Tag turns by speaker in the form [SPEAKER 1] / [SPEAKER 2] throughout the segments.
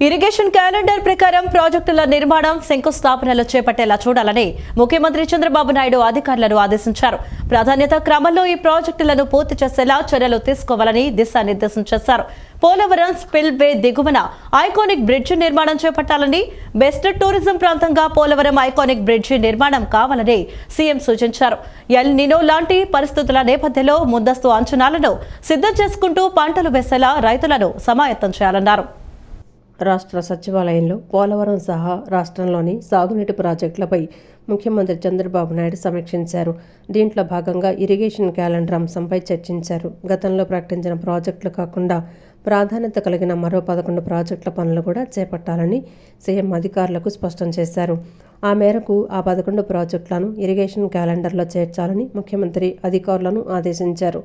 [SPEAKER 1] Irrigation calendar ప్రకారం ప్రాజెక్టుల నిర్మాణం శంకుస్థాపనలు చేపట్టేలా చూడాలని ముఖ్యమంత్రి చంద్రబాబు నాయుడు అధికారులను ఆదేశించారు. ప్రాధాన్యత క్రమంలో ఈ ప్రాజెక్టులను పూర్తి చేసేలా చర్యలు తీసుకోవాలని దిశానిర్దేశం చేశారు. పోలవరం స్పిల్వే దిగువన ఐకానిక్ బ్రిడ్జి నిర్మాణం చేపట్టాలని, బెస్ట్ టూరిజం ప్రాంతంగా పోలవరం ఐకానిక్ బ్రిడ్జి నిర్మాణం కావాలని సీఎం సూచించారు. ఎల్ నినో లాంటి పరిస్థితుల నేపథ్యంలో ముందస్తు అంచనాలను సిద్ధం చేసుకుంటూ పంటలు వేసేలా రైతులను సమాయత్తం చేయాలన్నారు.
[SPEAKER 2] రాష్ట్ర సచివాలయంలో పోలవరం సహా రాష్ట్రంలోని సాగునీటి ప్రాజెక్టులపై ముఖ్యమంత్రి చంద్రబాబు నాయుడు సమీక్షించారు. దీంట్లో భాగంగా ఇరిగేషన్ క్యాలెండర్ అంశంపై చర్చించారు. గతంలో ప్రకటించిన ప్రాజెక్టులు కాకుండా ప్రాధాన్యత కలిగిన మరో 11 ప్రాజెక్టుల పనులు కూడా చేపట్టాలని సీఎం అధికారులకు స్పష్టం చేశారు. ఆ మేరకు ఆ 11 ప్రాజెక్టులను ఇరిగేషన్ క్యాలెండర్లో చేర్చాలని ముఖ్యమంత్రి అధికారులను ఆదేశించారు.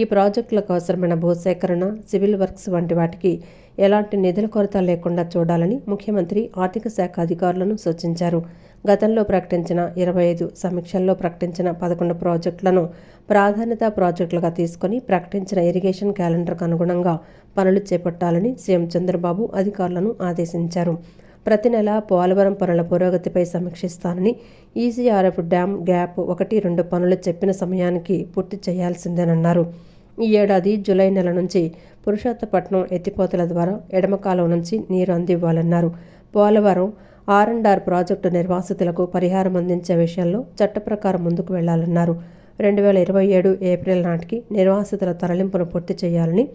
[SPEAKER 2] ఈ ప్రాజెక్టులకు అవసరమైన భూసేకరణ, సివిల్ వర్క్స్ వంటి వాటికి ఎలాంటి నిధుల కొరత లేకుండా చూడాలని ముఖ్యమంత్రి ఆర్థిక శాఖ అధికారులను సూచించారు. గతంలో ప్రకటించిన 25 సమీక్షల్లో ప్రకటించిన 11 ప్రాజెక్టులను ప్రాధాన్యత ప్రాజెక్టులుగా తీసుకుని ప్రకటించిన ఇరిగేషన్ క్యాలెండర్కు అనుగుణంగా పనులు చేపట్టాలని సీఎం చంద్రబాబు అధికారులను ఆదేశించారు. ప్రతి నెల పోలవరం పనుల పురోగతిపై సమీక్షిస్తానని, ఈసీఆర్ఎఫ్ డ్యామ్ గ్యాప్ 1-2 పనులు చెప్పిన సమయానికి పూర్తి చేయాల్సిందేనన్నారు. ఈ ఏడాది జూలై నెల నుంచి పురుషోత్తపట్నం ఎత్తిపోతల ద్వారా ఎడమ కాలువ నుంచి నీరు అందివ్వాలన్నారు. పోలవరం R&R ప్రాజెక్టు నిర్వాసితులకు పరిహారం అందించే విషయంలో చట్ట ప్రకారం ముందుకు వెళ్లాలన్నారు. 2027 ఏప్రిల్ నాటికి నిర్వాసితుల తరలింపును పూర్తి చేయాలని,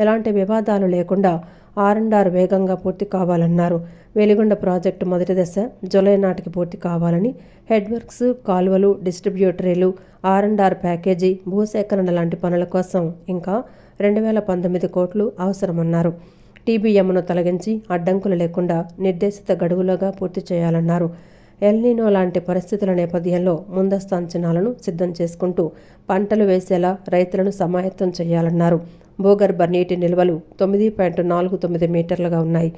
[SPEAKER 2] ఎలాంటి వివాదాలు లేకుండా R&R వేగంగా పూర్తి కావాలన్నారు. వెలిగొండ ప్రాజెక్టు మొదటి దశ జూలై నాటికి పూర్తి కావాలని, హెడ్ వర్క్స్, కాలువలు, డిస్ట్రిబ్యూటరీలు, R&R ప్యాకేజీ, భూసేకరణ లాంటి పనుల కోసం ఇంకా 2019 కోట్లు అవసరమన్నారు. టీబీఎంను తొలగించి అడ్డంకులు లేకుండా నిర్దేశిత గడువులోగా పూర్తి చేయాలన్నారు. ఎల్ నినో లాంటి పరిస్థితుల నేపథ్యంలో ముందస్తు అంచనాలను సిద్ధం చేసుకుంటూ పంటలు వేసేలా రైతులను సమాయత్తం చేయాలన్నారు. భూగర్భ నీటి నిల్వలు 9.49 మీటర్లుగా ఉన్నాయి.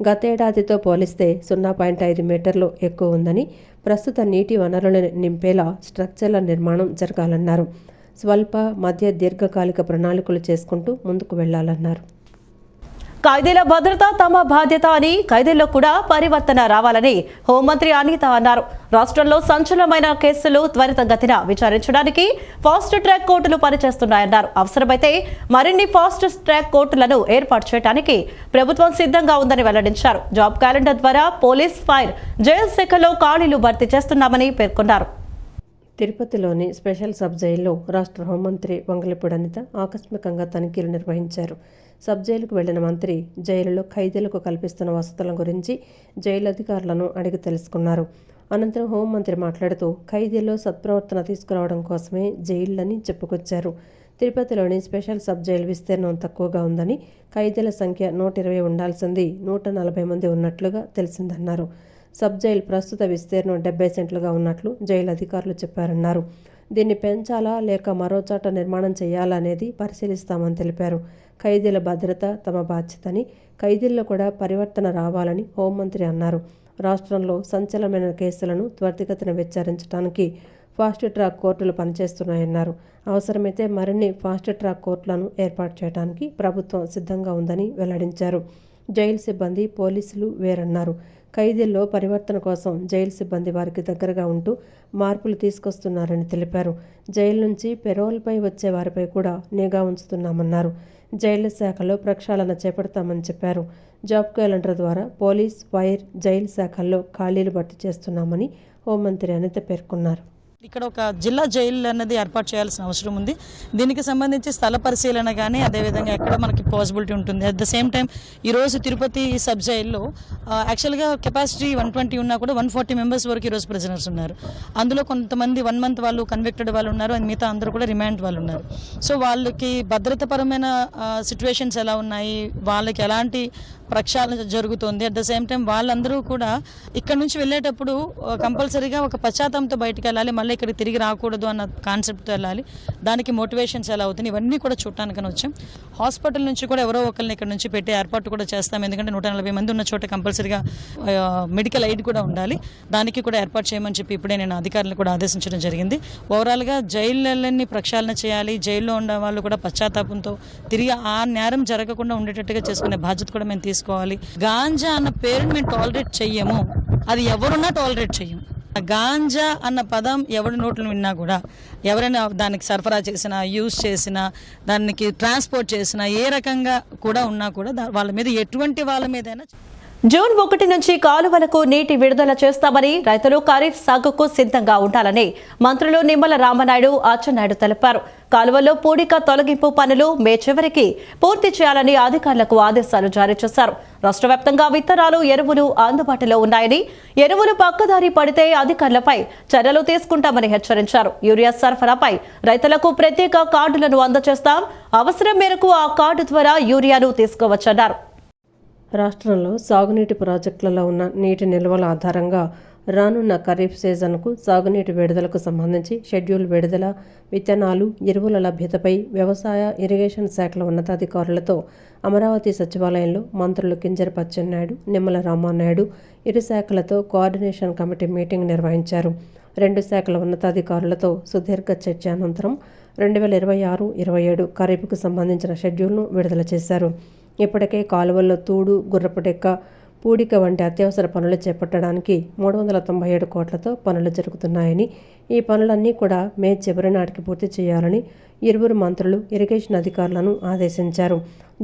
[SPEAKER 2] గతేడాదితో పోలిస్తే 0.5 మీటర్లు ఎక్కువ ఉందని, ప్రస్తుత నీటి వనరులను నింపేలా స్ట్రక్చర్ల నిర్మాణం జరగాలన్నారు. స్వల్ప, మధ్య, దీర్ఘకాలిక ప్రణాళికలు చేసుకుంటూ ముందుకు వెళ్లాలన్నారు.
[SPEAKER 1] ఖైదీల భద్రత తమ బాధ్యత అని, ఖైదీల్లో కూడా పరివర్తన రావాలని హోంమంత్రి అనిత అన్నారు. రాష్ట్రంలో సంచలనమైన కేసులు త్వరితగతిన విచారించడానికి ఫాస్ట్ ట్రాక్ కోర్టులు పనిచేస్తున్నాయన్నారు. అవసరమైతే మరిన్ని ఫాస్ట్ ట్రాక్ కోర్టులను ఏర్పాటు చేయడానికి ప్రభుత్వం సిద్ధంగా ఉందని వెల్లడించారు. జాబ్ క్యాలెండర్ ద్వారా పోలీస్, ఫైర్, జైలు శాఖలో ఖాళీలు భర్తీ చేస్తున్నామని పేర్కొన్నారు.
[SPEAKER 2] తిరుపతిలోని స్పెషల్ సబ్ జైల్లో రాష్ట్ర హోంమంత్రి వంగలపూడి అనిత ఆకస్మికంగా తనిఖీలు నిర్వహించారు. సబ్ జైలుకు వెళ్లిన మంత్రి జైలులో ఖైదీలకు కల్పిస్తున్న వసతుల గురించి జైలు అధికారులను అడిగి తెలుసుకున్నారు. అనంతరం హోంమంత్రి మాట్లాడుతూ ఖైదీల్లో సత్ప్రవర్తన తీసుకురావడం కోసమే జైళ్లని చెప్పుకొచ్చారు. తిరుపతిలోని స్పెషల్ సబ్ జైలు విస్తీర్ణం తక్కువగా ఉందని, ఖైదీల సంఖ్య 120 ఉండాల్సింది 140 మంది ఉన్నట్లుగా తెలిసిందన్నారు. సబ్ జైలు ప్రస్తుత విస్తీర్ణం 70 సెంట్లుగా ఉన్నట్లు జైలు అధికారులు చెప్పారన్నారు. దీన్ని పెంచాలా లేక మరో చోట నిర్మాణం చేయాలా అనేది పరిశీలిస్తామని తెలిపారు. ఖైదీల భద్రత తమ బాధ్యతని, ఖైదీల్లో కూడా పరివర్తన రావాలని హోంమంత్రి అన్నారు. రాష్ట్రంలో సంచలనమైన కేసులను త్వరితగతిన విచారించడానికి ఫాస్ట్ ట్రాక్ కోర్టులు పనిచేస్తున్నాయన్నారు. అవసరమైతే మరిన్ని ఫాస్ట్ ట్రాక్ కోర్టులను ఏర్పాటు చేయడానికి ప్రభుత్వం సిద్ధంగా ఉందని వెల్లడించారు. జైలు సిబ్బంది, పోలీసులు వేరన్నారు. ఖైదీల్లో పరివర్తన కోసం జైలు సిబ్బంది వారికి దగ్గరగా ఉంటూ మార్పులు తీసుకొస్తున్నారని తెలిపారు. జైలు నుంచి పెరోల్పై వచ్చే వారిపై కూడా నిఘా ఉంచుతున్నామన్నారు. జైలు శాఖలో ప్రక్షాళన చేపడతామని చెప్పారు. జాబ్ క్యాలెండర్ ద్వారా పోలీస్, ఫైర్, జైలు శాఖల్లో ఖాళీలు భర్తీ చేస్తున్నామని హోంమంత్రి అనిత పేర్కొన్నారు.
[SPEAKER 3] ఇక్కడ ఒక జిల్లా జైలు అన్నది ఏర్పాటు చేయాల్సిన అవసరం ఉంది. దీనికి సంబంధించి స్థల పరిశీలన కానీ అదేవిధంగా ఎక్కడ మనకి పాసిబిలిటీ ఉంటుంది. అట్ ద సేమ్ టైం ఈరోజు తిరుపతి సబ్ జైల్లో యాక్చువల్గా కెపాసిటీ 120 ఉన్నా కూడా 140 మెంబర్స్ వరకు ఈరోజు ప్రిజనర్స్ ఉన్నారు. అందులో కొంతమంది 1 మంత్ వాళ్ళు కన్విక్టెడ్ వాళ్ళు ఉన్నారు, అండ్ మిగతా అందరూ కూడా రిమాండ్ వాళ్ళు ఉన్నారు. సో వాళ్ళకి భద్రతాపరమైన సిచ్యువేషన్స్ ఎలా ఉన్నాయి, వాళ్ళకి ఎలాంటి ప్రక్షాళన జరుగుతుంది, అట్ ద సేమ్ టైం వాళ్ళందరూ కూడా ఇక్కడ నుంచి వెళ్ళేటప్పుడు కంపల్సరీగా ఒక పశ్చాత్తాపంతో బయటకు వెళ్ళాలి, మళ్ళీ ఇక్కడ తిరిగి రాకూడదు అన్న కాన్సెప్ట్తో వెళ్ళాలి. దానికి మోటివేషన్స్ ఎలా అవుతుంది ఇవన్నీ కూడా చూడటానికని వచ్చాం. హాస్పిటల్ నుంచి కూడా ఎవరో ఒకరిని ఇక్కడ నుంచి పెట్టే ఏర్పాటు కూడా చేస్తాం. ఎందుకంటే 140 మంది ఉన్న చోట కంపల్సరీగా మెడికల్ ఎయిడ్ కూడా ఉండాలి. దానికి కూడా ఏర్పాటు చేయమని చెప్పి ఇప్పుడే నేను అధికారులను కూడా ఆదేశించడం జరిగింది. ఓవరాల్గా జైళ్ళని ప్రక్షాళన చేయాలి, జైల్లో ఉన్న వాళ్ళు కూడా పశ్చాత్తాపంతో తిరిగి ఆ నేరం జరగకుండా ఉండేటట్టుగా చేసుకునే బాధ్యత కూడా మేము తీసుకుంటాం. తీసుకోవాలి. గాంజా అన్న పేరుని మేము టాలరేట్ చెయ్యము, అది ఎవరున్నా టాలరేట్ చెయ్యము. గాంజా అన్న పదం ఎవరి నోట్లు విన్నా కూడా, ఎవరైనా దానికి సరఫరా చేసినా, యూజ్ చేసినా, దానికి ట్రాన్స్పోర్ట్ చేసినా, ఏ రకంగా కూడా ఉన్నా కూడా వాళ్ళ మీద ఎటువంటి వాళ్ళ మీదైనా
[SPEAKER 1] జూన్ 1 నుంచి కాలువలకు నీటి విడుదల చేస్తామని రైతులు ఖరీఫ్ సాగుకు సిద్ధంగా ఉండాలని మంత్రులు నిమ్మల రామనాయుడు, అచ్చెన్నాయుడు తెలిపారు. కాలువల్లో పూడిక తొలగింపు పనులు మే చివరికి పూర్తి చేయాలని అధికారులకు ఆదేశాలు జారీ చేశారు. రాష్ట్ర వ్యాప్తంగా విత్తనాలు, ఎరువులు అందుబాటులో ఉన్నాయని, ఎరువులు పక్కదారి పడితే అధికారులపై చర్యలు తీసుకుంటామని హెచ్చరించారు. యూరియా సరఫరాపై రైతులకు ప్రత్యేక కార్డులను అందజేస్తాం, అవసరం మేరకు ఆ కార్డు ద్వారా యూరియాను తీసుకోవచ్చన్నారు.
[SPEAKER 2] రాష్ట్రంలో సాగునీటి ప్రాజెక్టులలో ఉన్న నీటి నిల్వల ఆధారంగా రానున్న ఖరీఫ్ సీజన్కు సాగునీటి విడుదలకు సంబంధించి షెడ్యూల్ విడుదల, విత్తనాలు, ఎరువుల లభ్యతపై వ్యవసాయ, ఇరిగేషన్ శాఖల ఉన్నతాధికారులతో అమరావతి సచివాలయంలో మంత్రులు కింజరాపు అచ్చెన్నాయుడు, నిమ్మల రామనాయుడు ఇరు శాఖలతో కోఆర్డినేషన్ కమిటీ మీటింగ్ నిర్వహించారు. 2 శాఖల ఉన్నతాధికారులతో సుదీర్ఘ చర్చ అనంతరం 2026-27 ఖరీఫ్కు సంబంధించిన షెడ్యూల్ను విడుదల చేశారు. ఇప్పటికే కాలువల్లో తూడు, గుర్రపుడెక్క, పూడిక వంటి అత్యవసర పనులు చేపట్టడానికి 397 కోట్లతో పనులు జరుగుతున్నాయని, ఈ పనులన్నీ కూడా మే చివరి నాటికి పూర్తి చేయాలని ఇరువురు మంత్రులు ఇరిగేషన్ అధికారులను ఆదేశించారు.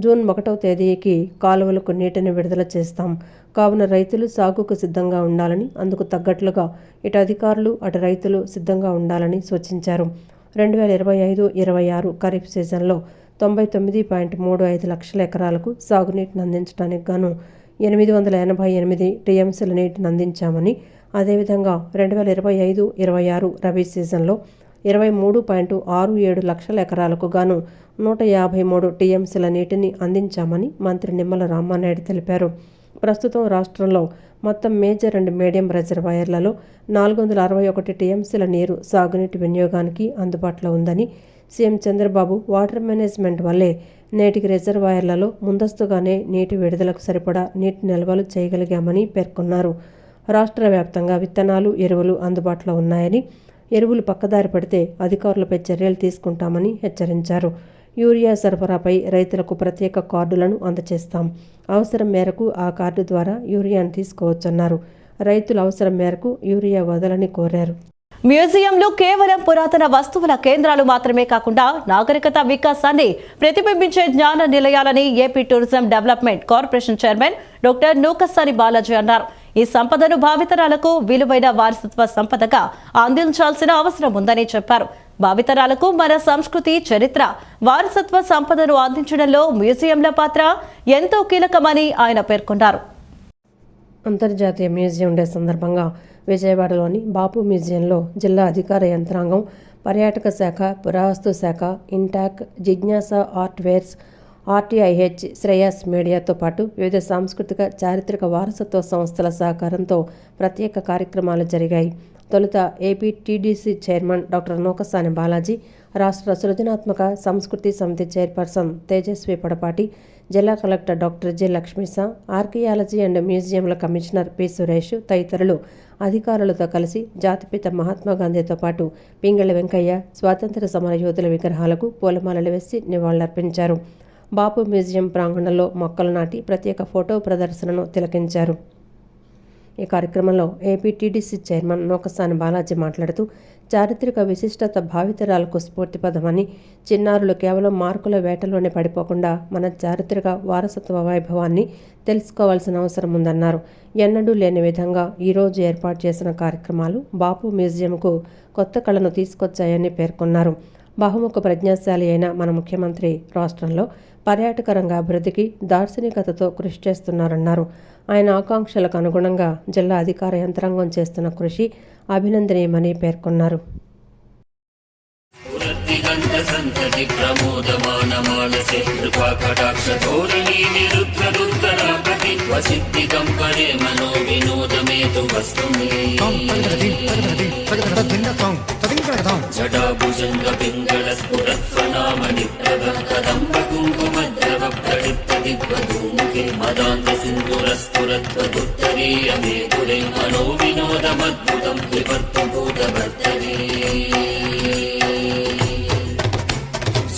[SPEAKER 2] జూన్ 1వ తేదీకి కాలువలకు నీటిని విడుదల చేస్తాం, కావున రైతులు సాగుకు సిద్ధంగా ఉండాలని, అందుకు తగ్గట్లుగా ఇటు అధికారులు అటు రైతులు సిద్ధంగా ఉండాలని సూచించారు. 2025-26 ఖరీఫ్ సీజన్లో 99.35 లక్షల ఎకరాలకు సాగునీటిని అందించడానికి గాను 888 టీఎంసీల నీటిని అందించామని, అదేవిధంగా 2025-26 రబీ సీజన్లో 23.67 లక్షల ఎకరాలకు గాను 153 టీఎంసీల నీటిని అందించామని మంత్రి నిమ్మల రామనాయుడు తెలిపారు. ప్రస్తుతం రాష్ట్రంలో మొత్తం మేజర్ అండ్ మీడియం రిజర్వాయర్లలో 461 టీఎంసీల నీరు సాగునీటి వినియోగానికి అందుబాటులో ఉందని, సీఎం చంద్రబాబు వాటర్ మేనేజ్మెంట్ వల్లే నేటికి రిజర్వాయర్లలో ముందస్తుగానే నీటి విడుదలకు సరిపడా నీటి నిల్వలు చేయగలిగామని పేర్కొన్నారు. రాష్ట్ర వ్యాప్తంగా విత్తనాలు, ఎరువులు అందుబాటులో ఉన్నాయని, ఎరువులు పక్కదారి పడితే అధికారులపై చర్యలు తీసుకుంటామని హెచ్చరించారు. యూరియా సరఫరాపై రైతులకు ప్రత్యేక కార్డులను అందజేస్తాం, అవసరం మేరకు ఆ కార్డు ద్వారా యూరియాను తీసుకోవచ్చన్నారు. రైతుల అవసరం మేరకు యూరియా వదలని కోరారు.
[SPEAKER 1] మ్యూజియంలో కేవలం పురాతన వస్తువుల కేంద్రాలు మాత్రమే కాకుండా నాగరికత వికాసాన్ని ప్రతిబింబించే జ్ఞాన నిలయాలని AP tourism development corporation chairman doctor Nukasani Balaji అన్నారు. ఈ సంపదను భావితరాలకు విలువైన వారసత్వ సంపదగా అందించాల్సిన అవసరం ఉందని చెప్పారు. భావితరాలకు మన సంస్కృతి, చరిత్ర, వారసత్వ సంపదను అందించడంలో మ్యూజియంల పాత్ర ఎంతో కీలకమని ఆయన పేర్కొన్నారు.
[SPEAKER 2] అంతర్జాతీయ మ్యూజియం డే సందర్భంగా విజయవాడలోని బాపు మ్యూజియంలో జిల్లా అధికార యంత్రాంగం, పర్యాటక శాఖ, పురావస్తు శాఖ, ఇంటాక్, జిజ్ఞాస ఆర్ట్వేర్స్, ఆర్టీఐహెచ్, శ్రేయస్ మీడియాతో పాటు వివిధ సాంస్కృతిక, చారిత్రక వారసత్వ సంస్థల సహకారంతో ప్రత్యేక కార్యక్రమాలు జరిగాయి. తొలుత AP TDC chairman doctor Nukasani Balaji, రాష్ట్ర సృజనాత్మక సంస్కృతి సమితి చైర్పర్సన్ తేజస్వి పడపాటి, జిల్లా collector doctor J Lakshmisha, archaeology and మ్యూజియంల కమిషనర్ పి సురేష్ తదితరులు అధికారులతో కలిసి జాతిపిత మహాత్మాగాంధీతో పాటు పింగళి వెంకయ్య, స్వాతంత్ర్య సమర యోధుల విగ్రహాలకు పూలమాలలు వేసి నివాళులర్పించారు. బాపు మ్యూజియం ప్రాంగణంలో మొక్కలు నాటి ప్రత్యేక ఫోటో ప్రదర్శనను తిలకించారు. ఈ కార్యక్రమంలో AP TDC chairman Nookasani Balaji మాట్లాడుతూ, చారిత్రక విశిష్టత భావితరాలకు స్ఫూర్తిపదమని, చిన్నారులు కేవలం మార్కుల వేటలోనే పడిపోకుండా మన చారిత్రక వారసత్వ వైభవాన్ని తెలుసుకోవాల్సిన అవసరం ఉందన్నారు. ఎన్నడూ లేని విధంగా ఈరోజు ఏర్పాటు చేసిన కార్యక్రమాలు బాపు మ్యూజియంకు కొత్త కళను తీసుకొచ్చాయని పేర్కొన్నారు. బహుముఖ ప్రజ్ఞాశాలి అయిన మన ముఖ్యమంత్రి రాష్ట్రంలో పర్యాటక రంగ అభివృద్ధికి దార్శనికతతో కృషి చేస్తున్నారన్నారు. ఆయన ఆకాంక్షలకు అనుగుణంగా జిల్లా అధికార యంత్రాంగం చేస్తున్న కృషి అభినందనీయమని పేర్కొన్నారు.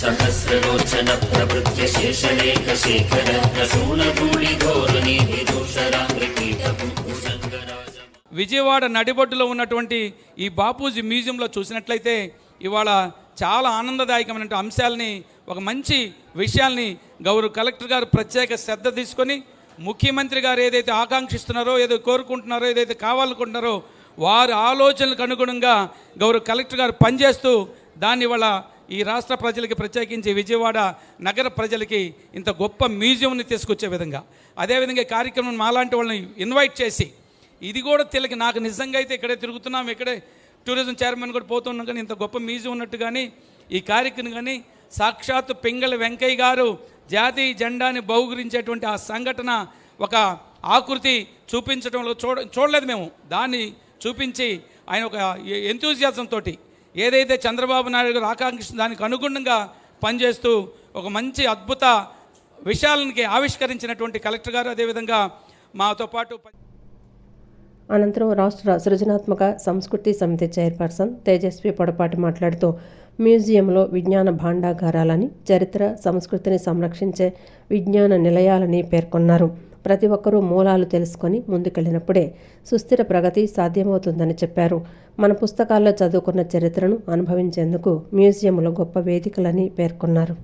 [SPEAKER 4] సహస్రో విమోచన ప్రవృత్య శేషలేఖ శేఖర రసూలధూళి ఘోరుని విదూషరా క్రీటపు భుజంగరాజ.
[SPEAKER 5] విజయవాడ నడిబొడ్డులో ఉన్నటువంటి ఈ బాపూజీ మ్యూజియంలో చూసినట్లయితే ఇవాళ చాలా ఆనందదాయకమైన అంశాలని, ఒక మంచి విషయాల్ని గౌరవ కలెక్టర్ గారు ప్రత్యేక శ్రద్ధ తీసుకొని ముఖ్యమంత్రి గారు ఏదైతే ఆకాంక్షిస్తున్నారో, ఏదో కోరుకుంటున్నారో, ఏదైతే కావాలనుకుంటున్నారో వారి ఆలోచనలకు అనుగుణంగా గౌరవ కలెక్టర్ గారు పనిచేస్తూ దాన్ని ఇవాళ ఈ రాష్ట్ర ప్రజలకి, ప్రత్యేకించి విజయవాడ నగర ప్రజలకి ఇంత గొప్ప మ్యూజియంని తీసుకొచ్చే విధంగా, అదేవిధంగా ఈ కార్యక్రమం మాలాంటి వాళ్ళని ఇన్వైట్ చేసి ఇది కూడా తెలియక నాకు నిజంగా అయితే ఇక్కడే తిరుగుతున్నాం, ఇక్కడే టూరిజం చైర్మన్ కూడా పోతున్నాం, కానీ ఇంత గొప్ప మ్యూజియం ఉన్నట్టు కానీ ఈ కార్యక్రమం కానీ సాక్షాత్తు పింగళ వెంకయ్య గారు జాతీయ జెండాని బహుకరించేటువంటి ఆ సంఘటన ఒక ఆకృతి చూపించడంలో చూడలేదు మేము. దాన్ని చూపించి ఆయన ఒక ఎంతూజియాజం తోటి ఏదైతే చంద్రబాబు నాయుడు గారు ఆకాంక్షిస్తున్న దానికి అనుగుణంగా పనిచేస్తూ ఒక మంచి అద్భుత విషయాలకి ఆవిష్కరించినటువంటి కలెక్టర్ గారు, అదేవిధంగా మాతో పాటు
[SPEAKER 2] అనంతరం రాష్ట్ర సృజనాత్మక సంస్కృతి సమితి చైర్పర్సన్ తేజస్వి పొడపాటి మాట్లాడుతూ మ్యూజియంలో విజ్ఞాన భాండాగారాలని, చరిత్ర సంస్కృతిని సంరక్షించే విజ్ఞాన నిలయాలని పేర్కొన్నారు. ప్రతి ఒక్కరూ మూలాలు తెలుసుకొని ముందుకెళ్లినప్పుడే సుస్థిర ప్రగతి సాధ్యమవుతుందని చెప్పారు. మన పుస్తకాల్లో చదువుకున్న చరిత్రను అనుభవించేందుకు మ్యూజియంలో గొప్ప వేదికలని పేర్కొన్నారు.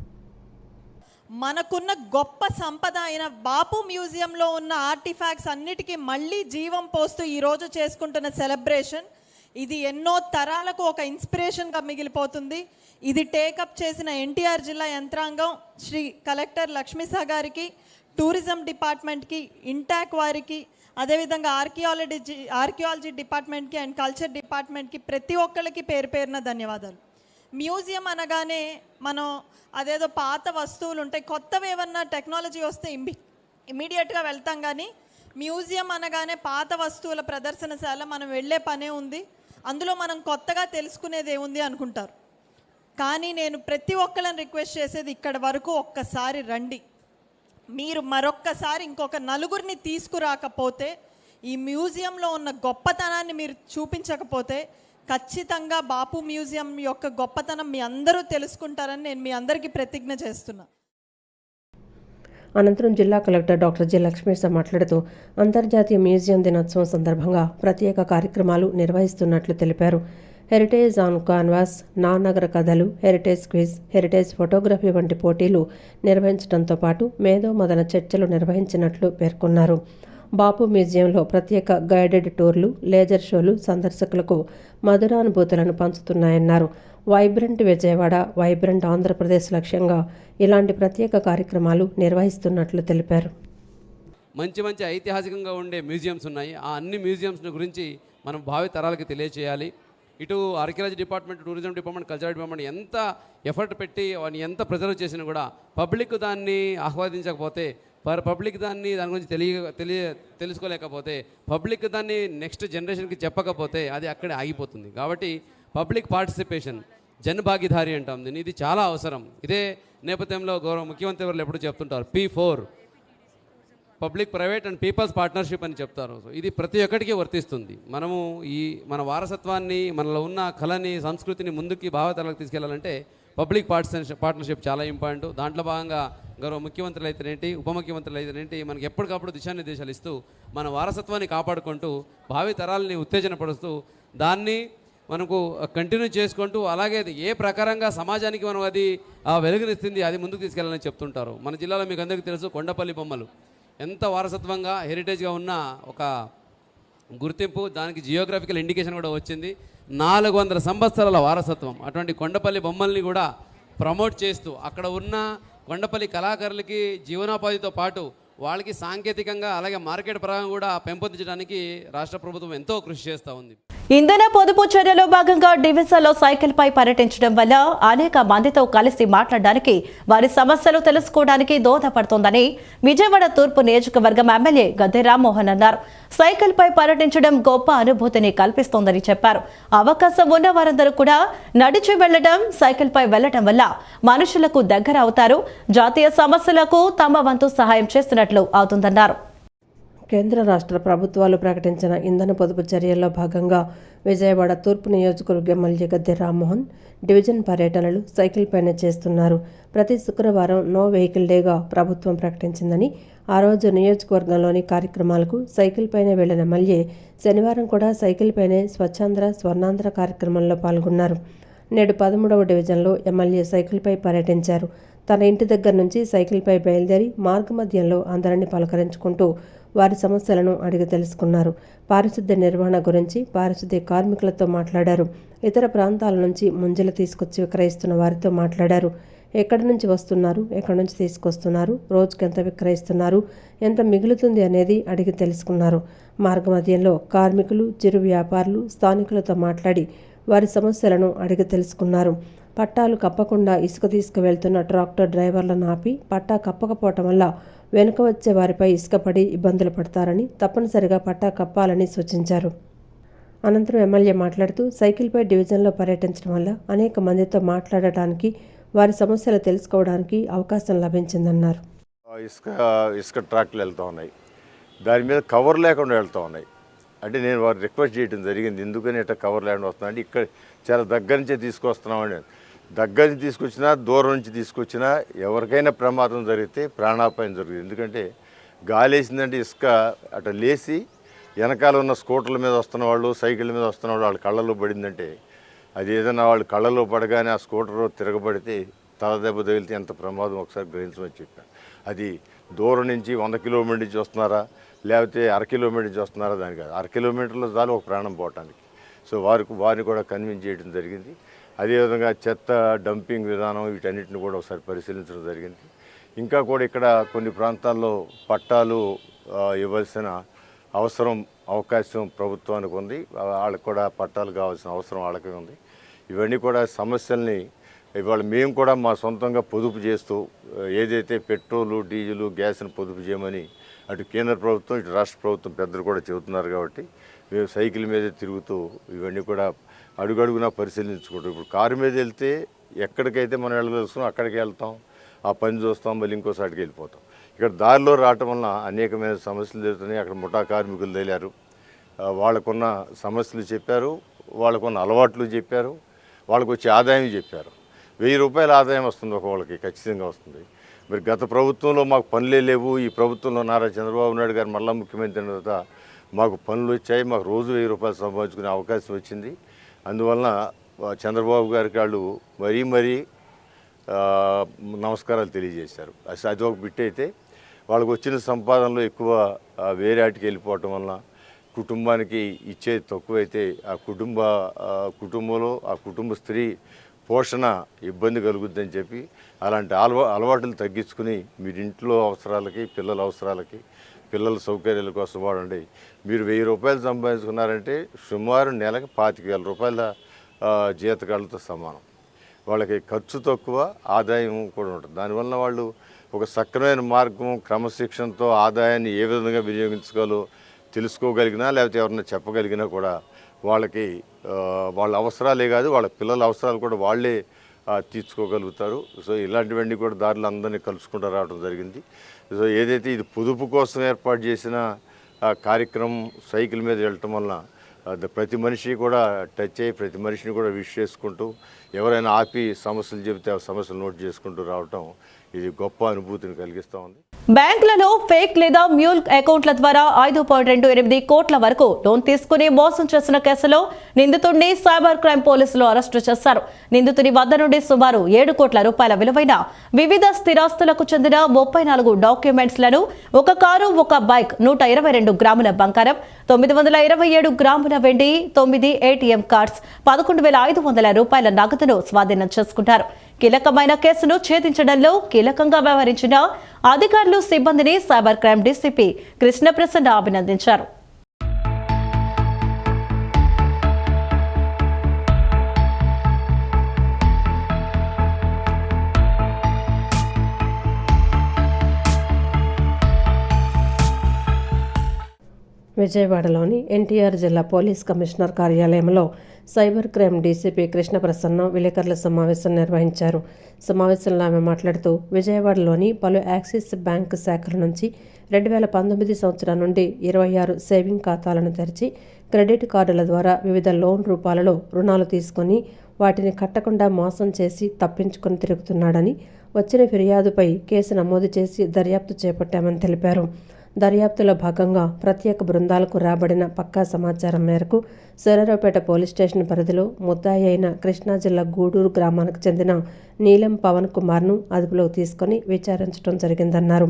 [SPEAKER 6] మనకున్న గొప్ప సంపద అయిన బాపు మ్యూజియంలో ఉన్న ఆర్టిఫాక్ట్స్ అన్నిటికీ మళ్ళీ జీవం పోస్తూ ఈరోజు చేసుకుంటున్న సెలబ్రేషన్ ఇది ఎన్నో తరాలకు ఒక ఇన్స్పిరేషన్గా మిగిలిపోతుంది. ఇది టేకప్ చేసిన ఎన్టీఆర్ జిల్లా యంత్రాంగం, శ్రీ కలెక్టర్ లక్ష్మీసా గారికి, టూరిజం డిపార్ట్మెంట్కి, ఇంటాక్ వారికి, అదేవిధంగా ఆర్కియాలజీ డిపార్ట్మెంట్కి అండ్ కల్చర్ డిపార్ట్మెంట్కి ప్రతి ఒక్కరికి పేరు పేరున ధన్యవాదాలు. మ్యూజియం అనగానే మనం అదేదో పాత వస్తువులు ఉంటాయి, కొత్తవి ఏమన్నా టెక్నాలజీ వస్తే ఇమీడియట్గా వెళ్తాం, కానీ మ్యూజియం అనగానే పాత వస్తువుల ప్రదర్శనశాల, మనం వెళ్ళే పనే ఉంది, అందులో మనం కొత్తగా తెలుసుకునేది ఏముంది అనుకుంటారు. కానీ నేను ప్రతి ఒక్కళ్ళని రిక్వెస్ట్ చేసేది ఇక్కడ వరకు ఒక్కసారి రండి. మీరు మరొక్కసారి ఇంకొక నలుగురిని తీసుకురాకపోతే, ఈ మ్యూజియంలో ఉన్న గొప్పతనాన్ని మీరు చూపించకపోతే ఖచ్చితంగా బాపు మ్యూజియం యొక్క గొప్పతనం మీ అందరూ తెలుసుకుంటారని నేను మీ అందరికీ ప్రతిజ్ఞ చేస్తున్నా.
[SPEAKER 2] అనంతరం జిల్లా కలెక్టర్ డాక్టర్ జె లక్ష్మీసా మాట్లాడుతూ అంతర్జాతీయ మ్యూజియం దినోత్సవం సందర్భంగా ప్రత్యేక కార్యక్రమాలు నిర్వహిస్తున్నట్లు తెలిపారు. హెరిటేజ్ ఆన్ కాన్వాస్, నగర కథలు, హెరిటేజ్ క్విజ్, హెరిటేజ్ ఫోటోగ్రఫీ వంటి పోటీలు నిర్వహించడంతో పాటు మేధో మదన చర్చలు నిర్వహించినట్లు పేర్కొన్నారు. బాపు మ్యూజియంలో ప్రత్యేక గైడెడ్ టూర్లు, లేజర్ షోలు సందర్శకులకు మధురానుభూతులను పంచుతున్నాయన్నారు. వైబ్రెంట్ విజయవాడ, వైబ్రెంట్ ఆంధ్రప్రదేశ్ లక్ష్యంగా ఇలాంటి ప్రత్యేక కార్యక్రమాలు నిర్వహిస్తున్నట్లు తెలిపారు.
[SPEAKER 7] మంచి మంచి ఐతిహాసికంగా ఉండే మ్యూజియంస్ ఉన్నాయి. ఆ అన్ని మ్యూజియంస్ గురించి మనం భావి తరాలకి తెలియచేయాలి. ఇటు archaeology department, tourism department, cultural department ఎంత ఎఫర్ట్ పెట్టి వాటిని ఎంత ప్రిజర్వ్ చేసినా కూడా పబ్లిక్ దాన్ని ఆహ్వాదించకపోతే, పబ్లిక్ దాని గురించి తెలుసుకోలేకపోతే, పబ్లిక్ దాన్ని నెక్స్ట్ జనరేషన్కి చెప్పకపోతే అది అక్కడే ఆగిపోతుంది. కాబట్టి పబ్లిక్ పార్టిసిపేషన్, జన్ భాగీదారి అంటాం దీన్ని, ఇది చాలా అవసరం. ఇదే నేపథ్యంలో గౌరవ ముఖ్యమంత్రి వారు ఎప్పుడు చెప్తుంటారు, P4 public private and peoples partnership అని చెప్తారు. సో ఇది ప్రతి ఒక్కటికి వర్తిస్తుంది. మనము మన వారసత్వాన్ని, మనలో ఉన్న కళని, సంస్కృతిని ముందుకి భావతరాలకు తీసుకెళ్లాలంటే పబ్లిక్ పార్ట్నర్షిప్ చాలా ఇంపార్టెంట్. దాంట్లో భాగంగా గౌరవ ముఖ్యమంత్రులు అయితేనేంటి, ఉప ముఖ్యమంత్రులు అయితేనేంటి మనకి ఎప్పటికప్పుడు దిశానిర్దేశాలు ఇస్తూ మన వారసత్వాన్ని కాపాడుకుంటూ భావి తరాలని ఉత్తేజనపరుస్తూ దాన్ని మనకు కంటిన్యూ చేసుకుంటూ, అలాగే ఏ ప్రకారంగా సమాజానికి మనం అది వెలుగునిస్తుంది అది ముందుకు తీసుకెళ్ళాలని చెప్తుంటారు. మన జిల్లాలో మీకు అందరికీ తెలుసు, కొండపల్లి బొమ్మలు ఎంత వారసత్వంగా హెరిటేజ్గా ఉన్న ఒక గుర్తింపు, దానికి జియోగ్రఫికల్ ఇండికేషన్ కూడా వచ్చింది. 400 సంవత్సరాల వారసత్వం. అటువంటి కొండపల్లి బొమ్మల్ని కూడా ప్రమోట్ చేస్తూ అక్కడ ఉన్న కొండపల్లి కళాకారులకి జీవనోపాధితో పాటు వాళ్ళకి సాంకేతికంగా అలాగే మార్కెట్ పరంగా కూడా పెంపొందించడానికి రాష్ట్ర ప్రభుత్వం ఎంతో కృషి చేస్తూ ఉంది.
[SPEAKER 1] ఇంధన పొదుపు చర్యలో భాగంగా డివిజన్లో సైకిల్ పై పర్యటించడం వల్ల అనేక మందితో కలిసి మాట్లాడడానికి, వారి సమస్యలు తెలుసుకోవడానికి దోహదపడుతోందని విజయవాడ తూర్పు నియోజకవర్గం ఎమ్మెల్యే గద్దె రామ్మోహన్ అన్నారు. సైకిల్ పై పర్యటించడం గొప్ప అనుభూతిని కల్పిస్తోందని చెప్పారు. అవకాశం ఉన్న వారందరూ కూడా నడిచి వెళ్లడం, సైకిల్ పై వెళ్లడం వల్ల మనుషులకు దగ్గర అవుతారు, జాతీయ సమస్యలకు తమ వంతు సహాయం చేస్తున్నట్లు అవుతుందన్నారు.
[SPEAKER 2] కేంద్ర రాష్ట్ర ప్రభుత్వాలు ప్రకటించిన ఇంధన పొదుపు చర్యల్లో భాగంగా విజయవాడ తూర్పు నియోజకవర్గ ఎమ్మెల్యే గద్దె రామ్మోహన్ డివిజన్ పర్యటనలు సైకిల్ పైన చేస్తున్నారు. ప్రతి శుక్రవారం నో వెహికల్ డేగా ప్రభుత్వం ప్రకటించిందని, ఆ రోజు నియోజకవర్గంలోని కార్యక్రమాలకు సైకిల్ పైనే వెళ్లిన ఎమ్మెల్యే శనివారం కూడా సైకిల్ పైనే స్వచ్ఛాంధ్ర స్వర్ణాంధ్ర కార్యక్రమంలో పాల్గొన్నారు. నేడు 13వ డివిజన్లో ఎమ్మెల్యే సైకిల్పై పర్యటించారు. తన ఇంటి దగ్గర నుంచి సైకిల్పై బయలుదేరి మార్గమధ్యంలో అందరినీ పలకరించుకుంటూ వారి సమస్యలను అడిగి తెలుసుకున్నారు. పారిశుద్ధ్య నిర్వహణ గురించి పారిశుద్ధ్య కార్మికులతో మాట్లాడారు. ఇతర ప్రాంతాల నుంచి ముంజలు తీసుకొచ్చి విక్రయిస్తున్న వారితో మాట్లాడారు. ఎక్కడి నుంచి వస్తున్నారు, ఎక్కడి నుంచి తీసుకొస్తున్నారు, రోజుకి ఎంత విక్రయిస్తున్నారు, ఎంత మిగులుతుంది అనేది అడిగి తెలుసుకున్నారు. మార్గమధ్యంలో కార్మికులు, చిరు వ్యాపారులు, స్థానికులతో మాట్లాడి వారి సమస్యలను అడిగి తెలుసుకున్నారు. పట్టాలు కప్పకుండా ఇసుక తీసుకువెళ్తున్న ట్రాక్టర్ డ్రైవర్లను ఆపి పట్టా కప్పకపోవటం వల్ల వెనుక వచ్చే వారిపై ఇసుక పడి ఇబ్బందులు పడతారని, తప్పనిసరిగా పట్టా కప్పాలని సూచించారు. అనంతరం ఎమ్మెల్యే మాట్లాడుతూ సైకిల్పై డివిజన్లో పర్యటించడం వల్ల అనేక మందితో మాట్లాడటానికి, వారి సమస్యలు తెలుసుకోవడానికి అవకాశం లభించిందన్నారు.
[SPEAKER 8] ఇసుక ట్రాక్లు వెళ్తూ ఉన్నాయి, దాని మీద కవర్ లేకుండా వెళ్తూ ఉన్నాయి. అంటే నేను వారు రిక్వెస్ట్ చేయడం జరిగింది, ఎందుకని ఇట్లా కవర్ లేకుండా వస్తున్నాయంటే ఇక్కడ చాలా దగ్గర నుంచే తీసుకొస్తున్నామని. దగ్గర నుంచి తీసుకొచ్చినా దూరం నుంచి తీసుకొచ్చినా ఎవరికైనా ప్రమాదం జరిగితే ప్రాణాపాయం జరుగుతుంది. ఎందుకంటే గాలి వేసిందంటే ఇసుక అట్లా లేచి వెనకాల ఉన్న స్కూటర్ల మీద వస్తున్న వాళ్ళు, సైకిళ్ళ మీద వస్తున్న వాళ్ళు వాళ్ళ కళ్ళలో పడిందంటే, అది ఏదైనా వాళ్ళు కళ్ళలో పడగానే ఆ స్కూటర్ తిరగబడితే తల దెబ్బ తగిలితే ఎంత ప్రమాదం ఒకసారి గ్రహించమని చెప్పాను. అది దూరం నుంచి 100 కిలోమీటర్ నుంచి వస్తున్నారా, లేకపోతే 1/2 కిలోమీటర్ నుంచి వస్తున్నారా, దాని కాదు, 1/2 కిలోమీటర్ల చాలు ఒక ప్రాణం పోవటానికి. సో వారిని కూడా కన్విన్స్ చేయడం జరిగింది. అదేవిధంగా చెత్త డంపింగ్ విధానం వీటన్నిటిని కూడా ఒకసారి పరిశీలించడం జరిగింది. ఇంకా కూడా ఇక్కడ కొన్ని ప్రాంతాల్లో పట్టాలు ఇవ్వాల్సిన అవకాశం ప్రభుత్వానికి ఉంది. వాళ్ళకి కూడా పట్టాలు కావాల్సిన అవసరం వాళ్ళకి ఉంది. ఇవన్నీ కూడా సమస్యల్ని ఇవాళ మేము కూడా మా సొంతంగా పొదుపు చేస్తూ, ఏదైతే పెట్రోలు, డీజిలు, గ్యాస్ని పొదుపు చేయమని అటు కేంద్ర ప్రభుత్వం, ఇటు రాష్ట్ర ప్రభుత్వం పెద్దలు కూడా చెబుతున్నారు. కాబట్టి మేము సైకిల్ మీదే తిరుగుతూ ఇవన్నీ కూడా అడుగడుగునా పరిశీలించుకుంటాం. ఇప్పుడు కారు మీద వెళ్తే ఎక్కడికైతే మనం వెళ్ళదలుచుకున్నాం అక్కడికి వెళ్తాం, ఆ పని చూస్తాం, మళ్ళీ ఇంకోసారికి వెళ్ళిపోతాం. ఇక్కడ దారిలో రావటం వలన అనేకమైన సమస్యలు జరుగుతున్నాయి. అక్కడ ముఠా కార్మికులు తేలారు, వాళ్ళకున్న సమస్యలు చెప్పారు, వాళ్ళకున్న అలవాట్లు చెప్పారు, వాళ్ళకు వచ్చే ఆదాయం చెప్పారు. 1000 రూపాయల ఆదాయం వస్తుంది ఒకళ్ళకి, ఖచ్చితంగా వస్తుంది. మరి గత ప్రభుత్వంలో మాకు పనులే లేవు, ఈ ప్రభుత్వంలో నారా చంద్రబాబు నాయుడు గారు మళ్ళా ముఖ్యమంత్రి అయిన తర్వాత మాకు పనులు వచ్చాయి, మాకు రోజు 1000 రూపాయలు సంపాదించుకునే అవకాశం వచ్చింది. అందువలన చంద్రబాబు గారికి వాళ్ళు మరీ నమస్కారాలు తెలియజేశారు. అది ఒక బిట్ అయితే, వాళ్ళకు వచ్చిన సంపాదనలో ఎక్కువ వేరే ఆటికి వెళ్ళిపోవటం వలన కుటుంబానికి ఇచ్చేది తక్కువైతే ఆ కుటుంబంలో ఆ కుటుంబ స్త్రీ పోషణ ఇబ్బంది కలుగుద్దని చెప్పి అలాంటి అలవాట్లు తగ్గించుకుని మీరు ఇంట్లో అవసరాలకి, పిల్లల అవసరాలకి, పిల్లల సౌకర్యాల కోసం వాడండి. మీరు 1000 రూపాయలు సంపాదించుకున్నారంటే సుమారు నెలకు 25,000 రూపాయల జీతకాళ్ళతో సమానం. వాళ్ళకి ఖర్చు తక్కువ, ఆదాయం కూడా ఉంటుంది. దానివల్ల వాళ్ళు ఒక సక్రమైన మార్గం, క్రమశిక్షణతో ఆదాయాన్ని ఏ విధంగా వినియోగించుకోవాలో తెలుసుకోగలిగినా, లేకపోతే ఎవరన్నా చెప్పగలిగినా కూడా వాళ్ళకి వాళ్ళ అవసరాలే కాదు, వాళ్ళ పిల్లల అవసరాలు కూడా వాళ్ళే తీర్చుకోగలుగుతారు. సో ఇలాంటివన్నీ కూడా దారిలో అందరినీ కలుసుకుంటూ రావడం జరిగింది. సో ఏదైతే ఇది పొదుపు కోసం ఏర్పాటు చేసిన కార్యక్రమం సైకిల్ మీద వెళ్ళటం వలన ప్రతి మనిషి కూడా టచ్ అయ్యి, ప్రతి మనిషిని కూడా విష్ చేసుకుంటూ, ఎవరైనా ఆపి సమస్యలు చెబితే ఆ సమస్యలు నోట్ చేసుకుంటూ రావటం ఇది గొప్ప అనుభూతిని కలిగిస్తూ ఉంది.
[SPEAKER 1] బ్యాంకులలో ఫేక్ లేదా మ్యూల్ అకౌంట్ల ద్వారా 5.28 కోట్ల వరకు లోన్ తీసుకుని మోసం చేసిన కేసులో నిందితుడిని సైబర్ క్రైమ్ పోలీసులు అరెస్టు చేశారు. నిందితుడి వద్ద నుండి సుమారు 7 కోట్ల రూపాయల విలువైన వివిధ స్థిరాస్తులకు చెందిన 34 డాక్యుమెంట్స్లను, ఒక కారు, ఒక బైక్, 122 గ్రాముల బంగారం, 927 గ్రాముల వెండి, 9 ATM కార్డ్స్, 11,500 రూపాయల నగదును స్వాధీనం చేసుకుంటారు. కీలకమైన కేసును ఛేదించడంలో కీలకంగా వ్యవహరించిన అధికారులు, సిబ్బందిని సైబర్ క్రైమ్ డీసీపీ కృష్ణప్రసన్న అభినందించారు.
[SPEAKER 2] విజయవాడలోని ఎన్టీఆర్ జిల్లా పోలీస్ కమిషనర్ కార్యాలయంలో సైబర్ క్రైమ్ డీసీపీ కృష్ణప్రసన్న విలేకరుల సమావేశం నిర్వహించారు. సమావేశంలో ఆమె మాట్లాడుతూ విజయవాడలోని పలు యాక్సిస్ బ్యాంక్ శాఖల నుంచి 2019 సంవత్సరం నుండి 26 సేవింగ్ ఖాతాలను తెరిచి క్రెడిట్ కార్డుల ద్వారా వివిధ లోన్ రూపాలలో రుణాలు తీసుకొని వాటిని కట్టకుండా మోసం చేసి తప్పించుకొని తిరుగుతున్నాడని వచ్చిన ఫిర్యాదుపై కేసు నమోదు చేసి దర్యాప్తు చేపట్టామని తెలిపారు. దర్యాప్తులో భాగంగా ప్రత్యేక బృందాలకు రాబడిన పక్కా సమాచారం మేరకు సూర్యారావుపేట పోలీస్ స్టేషన్ పరిధిలో ముద్దాయి అయిన కృష్ణా జిల్లా గూడూరు గ్రామానికి చెందిన నీలం పవన్ కుమార్ను అదుపులోకి తీసుకొని విచారించడం జరిగిందన్నారు.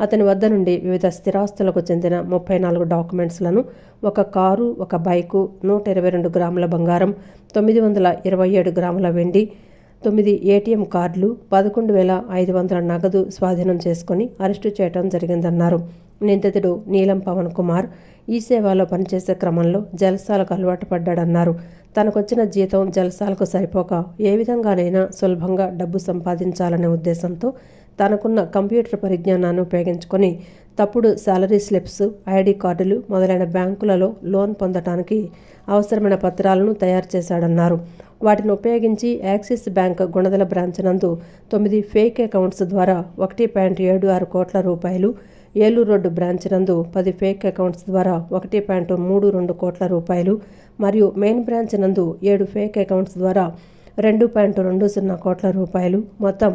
[SPEAKER 2] అతని వద్ద నుండి వివిధ స్థిరాస్తులకు చెందిన 34 డాక్యుమెంట్స్లను, ఒక కారు, ఒక బైకు, 122 గ్రాముల బంగారం, 927 గ్రాముల వెండి, 9 ఏటీఎం కార్డులు, 11,500 నగదు స్వాధీనం చేసుకుని అరెస్టు చేయడం జరిగిందన్నారు. నిందితుడు నీలం పవన్ కుమార్ ఈ సేవలో పనిచేసే క్రమంలో జల్సాలకు అలవాటు పడ్డాడన్నారు. తనకొచ్చిన జీతం జల్సాలకు సరిపోక ఏ విధంగానైనా సులభంగా డబ్బు సంపాదించాలనే ఉద్దేశంతో తనకున్న కంప్యూటర్ పరిజ్ఞానాన్ని ఉపయోగించుకొని తప్పుడు శాలరీ స్లిప్స్, ఐడి కార్డులు మొదలైన బ్యాంకులలో లోన్ పొందటానికి అవసరమైన పత్రాలను తయారు చేశాడన్నారు. వాటిని ఉపయోగించి యాక్సిస్ బ్యాంక్ గుణదల బ్రాంచ్ నందు 9 ఫేక్ అకౌంట్స్ ద్వారా 1.76 కోట్ల రూపాయలు, ఏలూరు రోడ్డు బ్రాంచ్ నందు 10 ఫేక్ అకౌంట్స్ ద్వారా 1.32 కోట్ల రూపాయలు మరియు మెయిన్ బ్రాంచ్ నందు 7 ఫేక్ అకౌంట్స్ ద్వారా 2.20 కోట్ల రూపాయలు, మొత్తం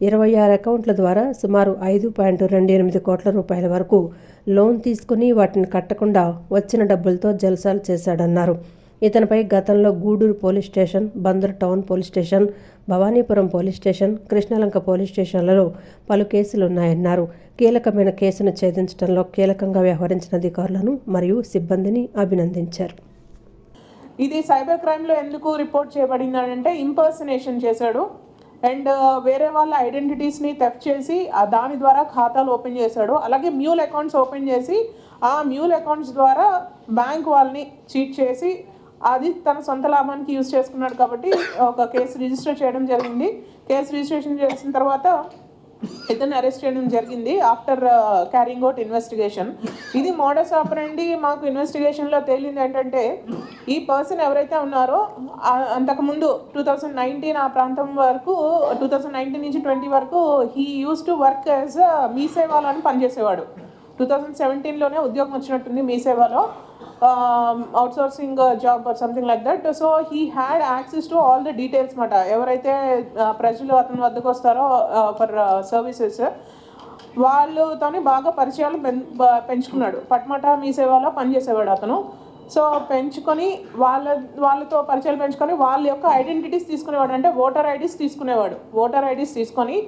[SPEAKER 2] 26 అకౌంట్ల ద్వారా సుమారు 5.28 కోట్ల రూపాయల వరకు లోన్ తీసుకుని వాటిని కట్టకుండా వచ్చిన డబ్బులతో జల్సాలు చేశాడన్నారు. ఇతనిపై గతంలో Gudur police station, Bandar town police station, Bhavanipuram police station, Krishnalanka police స్టేషన్లలో పలు కేసులున్నాయన్నారు. కీలకమైన కేసును ఛేదించడంలో కీలకంగా వ్యవహరించిన అధికారులను మరియు సిబ్బందిని అభినందించారు.
[SPEAKER 9] ఇది సైబర్ క్రైమ్లో ఎందుకు రిపోర్ట్ చేయబడిందంటే ఇంపర్సనేషన్ చేశాడు అండ్ వేరే వాళ్ళ ఐడెంటిటీస్ని థెఫ్ట్ చేసి దాని ద్వారా ఖాతాలు ఓపెన్ చేశాడు. అలాగే మ్యూల్ అకౌంట్స్ ఓపెన్ చేసి ఆ మ్యూల్ అకౌంట్స్ ద్వారా బ్యాంక్ వాళ్ళని చీట్ చేసి అది తన సొంత లాభానికి యూజ్ చేసుకున్నాడు. కాబట్టి ఒక కేసు రిజిస్టర్ చేయడం జరిగింది. కేసు రిజిస్ట్రేషన్ చేసిన తర్వాత ఇతన్ని అరెస్ట్ చేయడం జరిగింది ఆఫ్టర్ క్యారింగ్ అవుట్ ఇన్వెస్టిగేషన్. ఇది మోడస్ ఆపరండి. మాకు ఇన్వెస్టిగేషన్లో తేలింది ఏంటంటే ఈ పర్సన్ ఎవరైతే ఉన్నారో అంతకుముందు 2019 ఆ ప్రాంతం వరకు 2019 నుంచి 20 వరకు he used to work as మీ సేవాలో అని పనిచేసేవాడు. 2017లోనే ఉద్యోగం వచ్చినట్టుంది మీ సేవాలో, outsourcing job or something like that. So he had access to all the details మాట. ఎవరైతే ప్రజలు అతని వద్దకు వస్తారో ఫర్ సర్వీసెస్ వాళ్ళతోని బాగా పరిచయాలు పెంచుకున్నాడు. పట్మట మీ సేవలో పనిచేసేవాడు అతను. సో పెంచుకొని వాళ్ళతో పరిచయాలు పెంచుకొని వాళ్ళ యొక్క ఐడెంటిటీస్ తీసుకునేవాడు. అంటే ఓటర్ ఐడీస్ తీసుకునేవాడు. ఓటర్ ఐడీస్ తీసుకొని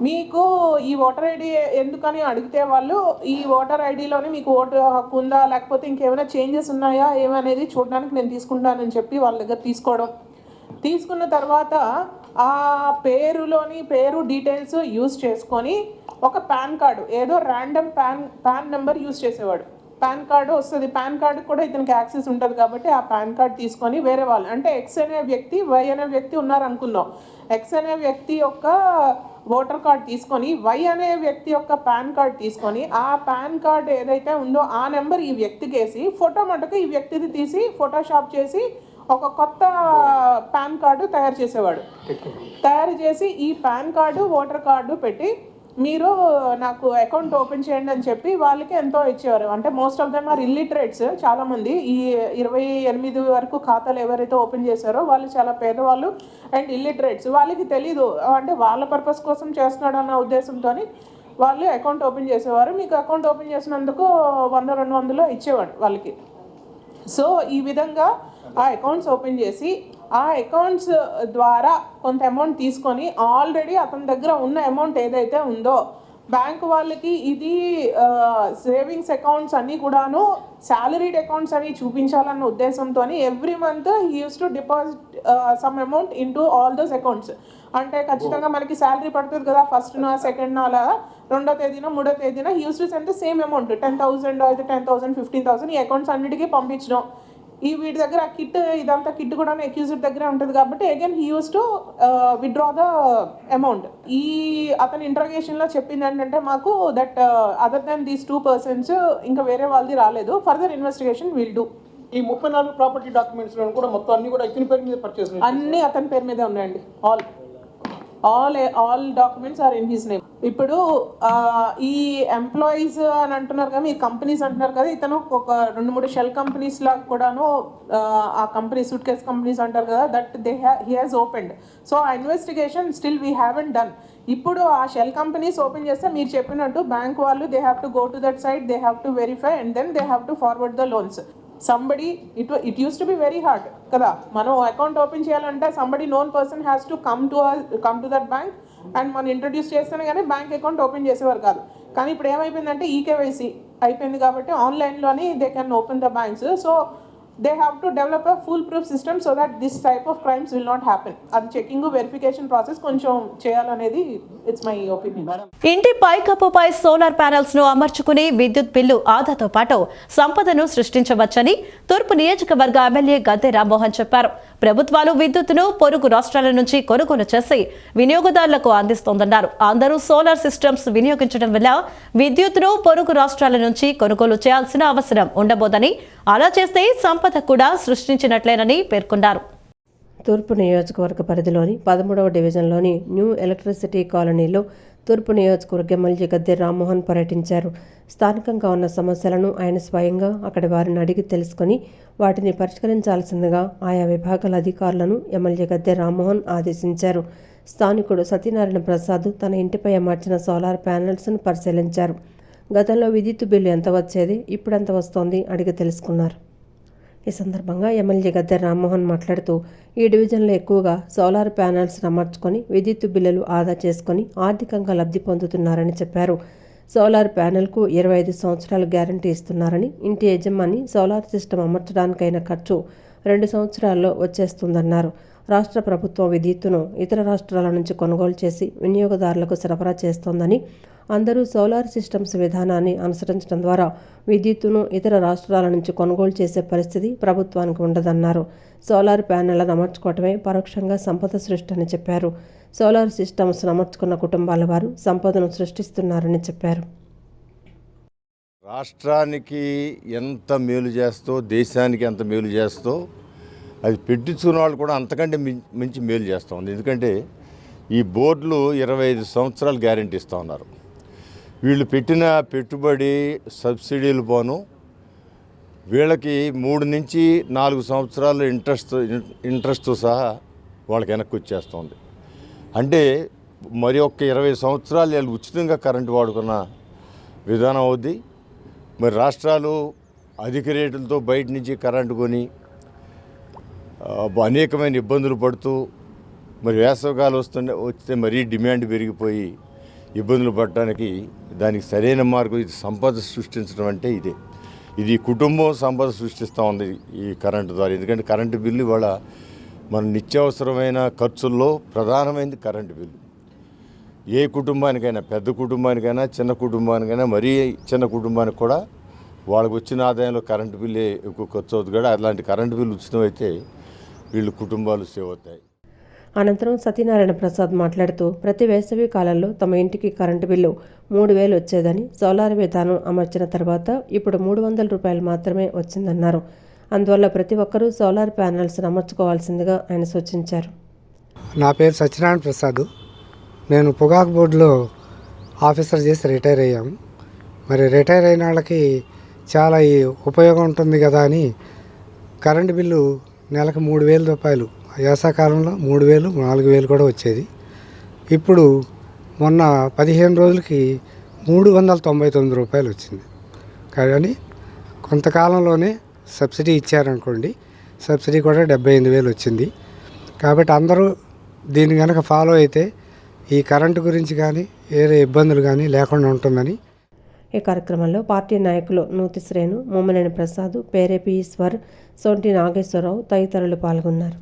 [SPEAKER 9] మీకు ఈ ఓటర్ ఐడి ఎందుకని అడిగితే వాళ్ళు ఈ ఓటర్ ఐడిలోనే మీకు ఓటు హక్కు ఉందా లేకపోతే ఇంకేమైనా చేంజెస్ ఉన్నాయా ఏమనేది చూడడానికి నేను తీసుకుంటానని చెప్పి వాళ్ళ దగ్గర తీసుకోవడం. తీసుకున్న తర్వాత ఆ పేరు డీటెయిల్స్ యూజ్ చేసుకొని ఒక పాన్ కార్డు ఏదో ర్యాండమ్ పాన్ నెంబర్ యూజ్ చేసేవాడు. పాన్ కార్డు వస్తుంది. పాన్ కార్డు కూడా ఇతనికి యాక్సెస్ ఉంటుంది కాబట్టి ఆ పాన్ కార్డు తీసుకొని వేరే వాళ్ళు అంటే ఎక్స్ అనే వ్యక్తి, వై అనే వ్యక్తి ఉన్నారనుకుందాం. ఎక్స్ అనే వ్యక్తి యొక్క ఓటర్ కార్డ్ తీసుకొని వై అనే వ్యక్తి యొక్క పాన్ కార్డ్ తీసుకొని ఆ పాన్ కార్డ్ ఏదైతే ఉందో ఆ నెంబర్ ఈ వ్యక్తికి వేసి ఫోటో మటుకు ఈ వ్యక్తిది తీసి ఫోటోషాప్ చేసి ఒక కొత్త పాన్ కార్డు తయారు చేసి ఈ పాన్ కార్డు ఓటర్ కార్డు పెట్టి మీరు నాకు అకౌంట్ ఓపెన్ చేయండి అని చెప్పి వాళ్ళకి ఎంతో ఇచ్చేవారు. అంటే most of them are illiterates. చాలామంది ఈ 28 వరకు ఖాతాలు ఎవరైతే ఓపెన్ చేశారో వాళ్ళు చాలా పేదవాళ్ళు అండ్ ఇల్లిటరేట్స్. వాళ్ళకి తెలీదు అంటే వాళ్ళ పర్పస్ కోసం చేస్తున్నాడు అన్న ఉద్దేశంతో వాళ్ళు అకౌంట్ ఓపెన్ చేసేవారు. మీకు అకౌంట్ ఓపెన్ చేసినందుకు 100-200 ఇచ్చేవాడు వాళ్ళకి. సో ఈ విధంగా ఆ అకౌంట్స్ ఓపెన్ చేసి ఆ అకౌంట్స్ ద్వారా కొంత అమౌంట్ తీసుకొని ఆల్రెడీ అతని దగ్గర ఉన్న అమౌంట్ ఏదైతే ఉందో బ్యాంక్ వాళ్ళకి ఇది సేవింగ్స్ అకౌంట్స్ అన్నీ కూడాను శాలరీడ్ అకౌంట్స్ అని చూపించాలన్న ఉద్దేశంతో every month he used to deposit some amount in to all those accounts. అంటే ఖచ్చితంగా మనకి శాలరీ పడుతుంది కదా, ఫస్ట్న సెకండ్న అలా 2వ తేదీన 3వ తేదీన he used to send the same amount 10,000 అయితే 10,000 15,000 ఈ అకౌంట్స్ అన్నిటికీ పంపించడం. ఈ వీటి దగ్గర ఆ కిట్ ఇదంతా కిట్ కూడా అక్యూజ్డ్ దగ్గరే ఉంటుంది కాబట్టి again he used to withdraw the amount. ఈ అతని ఇంట్రాగేషన్లో చెప్పింది ఏంటంటే మాకు that other than these 2 persons ఇంకా వేరే వాళ్ళది రాలేదు, ఫర్దర్ ఇన్వెస్టిగేషన్ విల్ డూ.
[SPEAKER 10] ఈ 34 ప్రాపర్టీ డాక్యుమెంట్స్ కూడా మొత్తం అన్ని కూడా ఇతని పేరు మీద పర్చేస్
[SPEAKER 9] అన్నీ అతని పేరు మీదే ఉన్నాయండి all. All documents are in his name. ఇప్పుడు ఈ ఎంప్లాయీస్ అని అంటున్నారు కదా, ఈ కంపెనీస్ అంటున్నారు కదా, ఇతను ఒక 2-3 షెల్ కంపెనీస్ లాగా కూడాను ఆ కంపెనీ సూట్ కేస్ కంపెనీస్ అంటారు కదా, that he has opened. So ఆ investigation still we haven't done. ఇప్పుడు ఆ షెల్ కంపెనీస్ ఓపెన్ చేస్తే మీరు చెప్పినట్టు బ్యాంక్ వాళ్ళు they have to go to that site, they have to verify and then they have to forward the loans. Somebody it used to be very hard కదా, మనం account open చేయాలంటే somebody known person has to come to that bank and మనం introduce చేస్తేనే కానీ bank account open చేసేవారు కాదు. కానీ ఇప్పుడు ఏమైపోయిందంటే ఈకేవైసీ అయిపోయింది కాబట్టి ఆన్లైన్లోని they can open the banks. So they have to develop a foolproof system so that this type of crimes will not happen. అది చెకింగ్ వెరిఫికేషన్ ప్రాసెస్ కొంచెం చేయాలనేది ఇట్స్ మై ఒపీనియన్.
[SPEAKER 1] ఇంటి పైకప్పుపై సోలార్ ప్యానెల్స్ ను అమర్చుకుని విద్యుత్ bill ఆదాతో పాటు సంపదను సృష్టించవచ్చని తూర్పు నియోజకవర్గ ఎమ్మెల్యే గద్దె రామ్మోహన్ చెప్పారు. ప్రభుత్వాలు విద్యుత్తును పొరుగు రాష్ట్రాల నుంచి కొనుగోలు చేసి వినియోగదారులకు అందిస్తోందన్నారు. అందరూ సోలార్ సిస్టమ్స్ వినియోగించడం వల్ల విద్యుత్తును పొరుగు రాష్ట్రాల నుంచి కొనుగోలు చేయాల్సిన అవసరం ఉండబోదని, అలా చేస్తే సంపద కూడా సృష్టించినట్లేనని పేర్కొన్నారు.
[SPEAKER 2] తూర్పు నియోజకవర్గ పరిధిలోని 13వ డివిజన్లోని న్యూ ఎలక్ట్రిసిటీ కాలనీలో తూర్పు నియోజకవర్గ ఎమ్మెల్యే గద్దె రామ్మోహన్ పర్యటించారు. స్థానికంగా ఉన్న సమస్యలను ఆయన స్వయంగా అక్కడి వారిని అడిగి తెలుసుకుని వాటిని పరిష్కరించాల్సిందిగా ఆయా విభాగాల అధికారులను ఎమ్మెల్యే గద్దె రామ్మోహన్ ఆదేశించారు. స్థానికుడు సత్యనారాయణ ప్రసాద్ తన ఇంటిపై అమర్చిన సోలార్ ప్యానెల్స్ను పరిశీలించారు. గతంలో విద్యుత్ బిల్లు ఎంత వచ్చేది, ఇప్పుడెంత వస్తోంది అడిగి తెలుసుకున్నారు. ఈ సందర్భంగా ఎమ్మెల్యే గద్దె రామ్మోహన్ మాట్లాడుతూ ఈ డివిజన్లో ఎక్కువగా సోలార్ ప్యానెల్స్ అమర్చుకొని విద్యుత్ బిల్లులు ఆదా చేసుకొని ఆర్థికంగా లబ్ధి పొందుతున్నారని చెప్పారు. సోలార్ ప్యానెల్కు 25 సంవత్సరాలు గ్యారంటీ ఇస్తున్నారని, ఇంటి యజమాని సోలార్ సిస్టమ్ అమర్చడానికైన ఖర్చు 2 సంవత్సరాల్లో వచ్చేస్తుందన్నారు. రాష్ట్ర ప్రభుత్వం విద్యుత్తును ఇతర రాష్ట్రాల నుంచి కొనుగోలు చేసి వినియోగదారులకు సరఫరా చేస్తోందని, అందరూ సోలార్ సిస్టమ్స్ విధానాన్ని అనుసరించడం ద్వారా విద్యుత్తును ఇతర రాష్ట్రాల నుంచి కొనుగోలు చేసే పరిస్థితి ప్రభుత్వానికి ఉండదన్నారు. సోలార్ ప్యానెళ్లను అమర్చుకోవటమే పరోక్షంగా సంపద సృష్టి అని చెప్పారు. సోలార్ సిస్టమ్స్ అమర్చుకున్న కుటుంబాల వారు సంపదను సృష్టిస్తున్నారని చెప్పారు.
[SPEAKER 8] రాష్ట్రానికి ఎంత మేలు చేస్తో, దేశానికి ఎంత మేలు చేస్తో, అది పెట్టించుకున్న వాళ్ళు కూడా అంతకంటే మించి మేలు చేస్తూ ఉంది. ఎందుకంటే ఈ బోర్డులు 25 సంవత్సరాలు గ్యారెంటీ ఇస్తూ ఉన్నారు. వీళ్ళు పెట్టిన పెట్టుబడి సబ్సిడీలు పోను వీళ్ళకి 3 నుంచి 4 సంవత్సరాలు ఇంట్రెస్ట్తో సహా వాళ్ళకి వెనక్కి వచ్చేస్తుంది. అంటే మరి ఒక్క 20 సంవత్సరాలు వీళ్ళు ఉచితంగా కరెంటు వాడుకున్న విధానం అవుద్ది. మరి రాష్ట్రాలు అధిక రేట్లతో బయట నుంచి కరెంటు కొని అనేకమైన ఇబ్బందులు పడుతూ, మరి వేసవికాలం వస్తే మరీ డిమాండ్ పెరిగిపోయి ఇబ్బందులు పడటానికి దానికి సరైన మార్గం ఇది సంపద సృష్టించడం అంటే ఇదే. ఇది కుటుంబం సంపద సృష్టిస్తూ ఉంది ఈ కరెంటు ద్వారా. ఎందుకంటే కరెంటు బిల్లు ఇవాళ మన నిత్యావసరమైన ఖర్చుల్లో ప్రధానమైనది కరెంటు బిల్లు. ఏ కుటుంబానికైనా, పెద్ద కుటుంబానికైనా, చిన్న కుటుంబానికైనా, మరీ చిన్న కుటుంబానికి కూడా వాళ్ళకు వచ్చిన ఆదాయంలో కరెంటు బిల్లే ఎక్కువ ఖర్చు అవుతుంది. కూడా అలాంటి కరెంటు బిల్లు ఉచితం అయితే వీళ్ళు కుటుంబాలు సేవ్ అవుతాయి.
[SPEAKER 2] అనంతరం సత్యనారాయణ ప్రసాద్ మాట్లాడుతూ ప్రతి వేసవి కాలంలో తమ ఇంటికి కరెంటు బిల్లు 3,000 వచ్చేదని, సోలార్ విధానం అమర్చిన తర్వాత ఇప్పుడు 300 రూపాయలు మాత్రమే వచ్చిందన్నారు. అందువల్ల ప్రతి ఒక్కరూ సోలార్ ప్యానెల్స్ అమర్చుకోవాల్సిందిగా ఆయన సూచించారు.
[SPEAKER 10] నా పేరు సత్యనారాయణ ప్రసాద్. నేను పొగాకు బోర్డులో ఆఫీసర్ చేసి రిటైర్ అయ్యాము. మరి రిటైర్ అయిన వాళ్ళకి చాలా ఉపయోగం ఉంటుంది కదా అని కరెంటు బిల్లు నెలకు 3,000 రూపాయలు, వేసవకాలంలో 3,000, 4,000 కూడా వచ్చేది. ఇప్పుడు మొన్న 15 రోజులకి 399 రూపాయలు వచ్చింది. కానీ కొంతకాలంలోనే సబ్సిడీ ఇచ్చారనుకోండి, సబ్సిడీ కూడా 78,000 వచ్చింది. కాబట్టి అందరూ దీన్ని కనుక ఫాలో అయితే ఈ కరెంటు గురించి కానీ వేరే ఇబ్బందులు కానీ లేకుండా ఉంటుందని.
[SPEAKER 2] ఈ కార్యక్రమంలో పార్టీ నాయకులు నూతి శ్రేణు, మోమినేని ప్రసాద్, పేరేపి ఈశ్వర్, సొంటి నాగేశ్వరరావు తదితరులు పాల్గొన్నారు.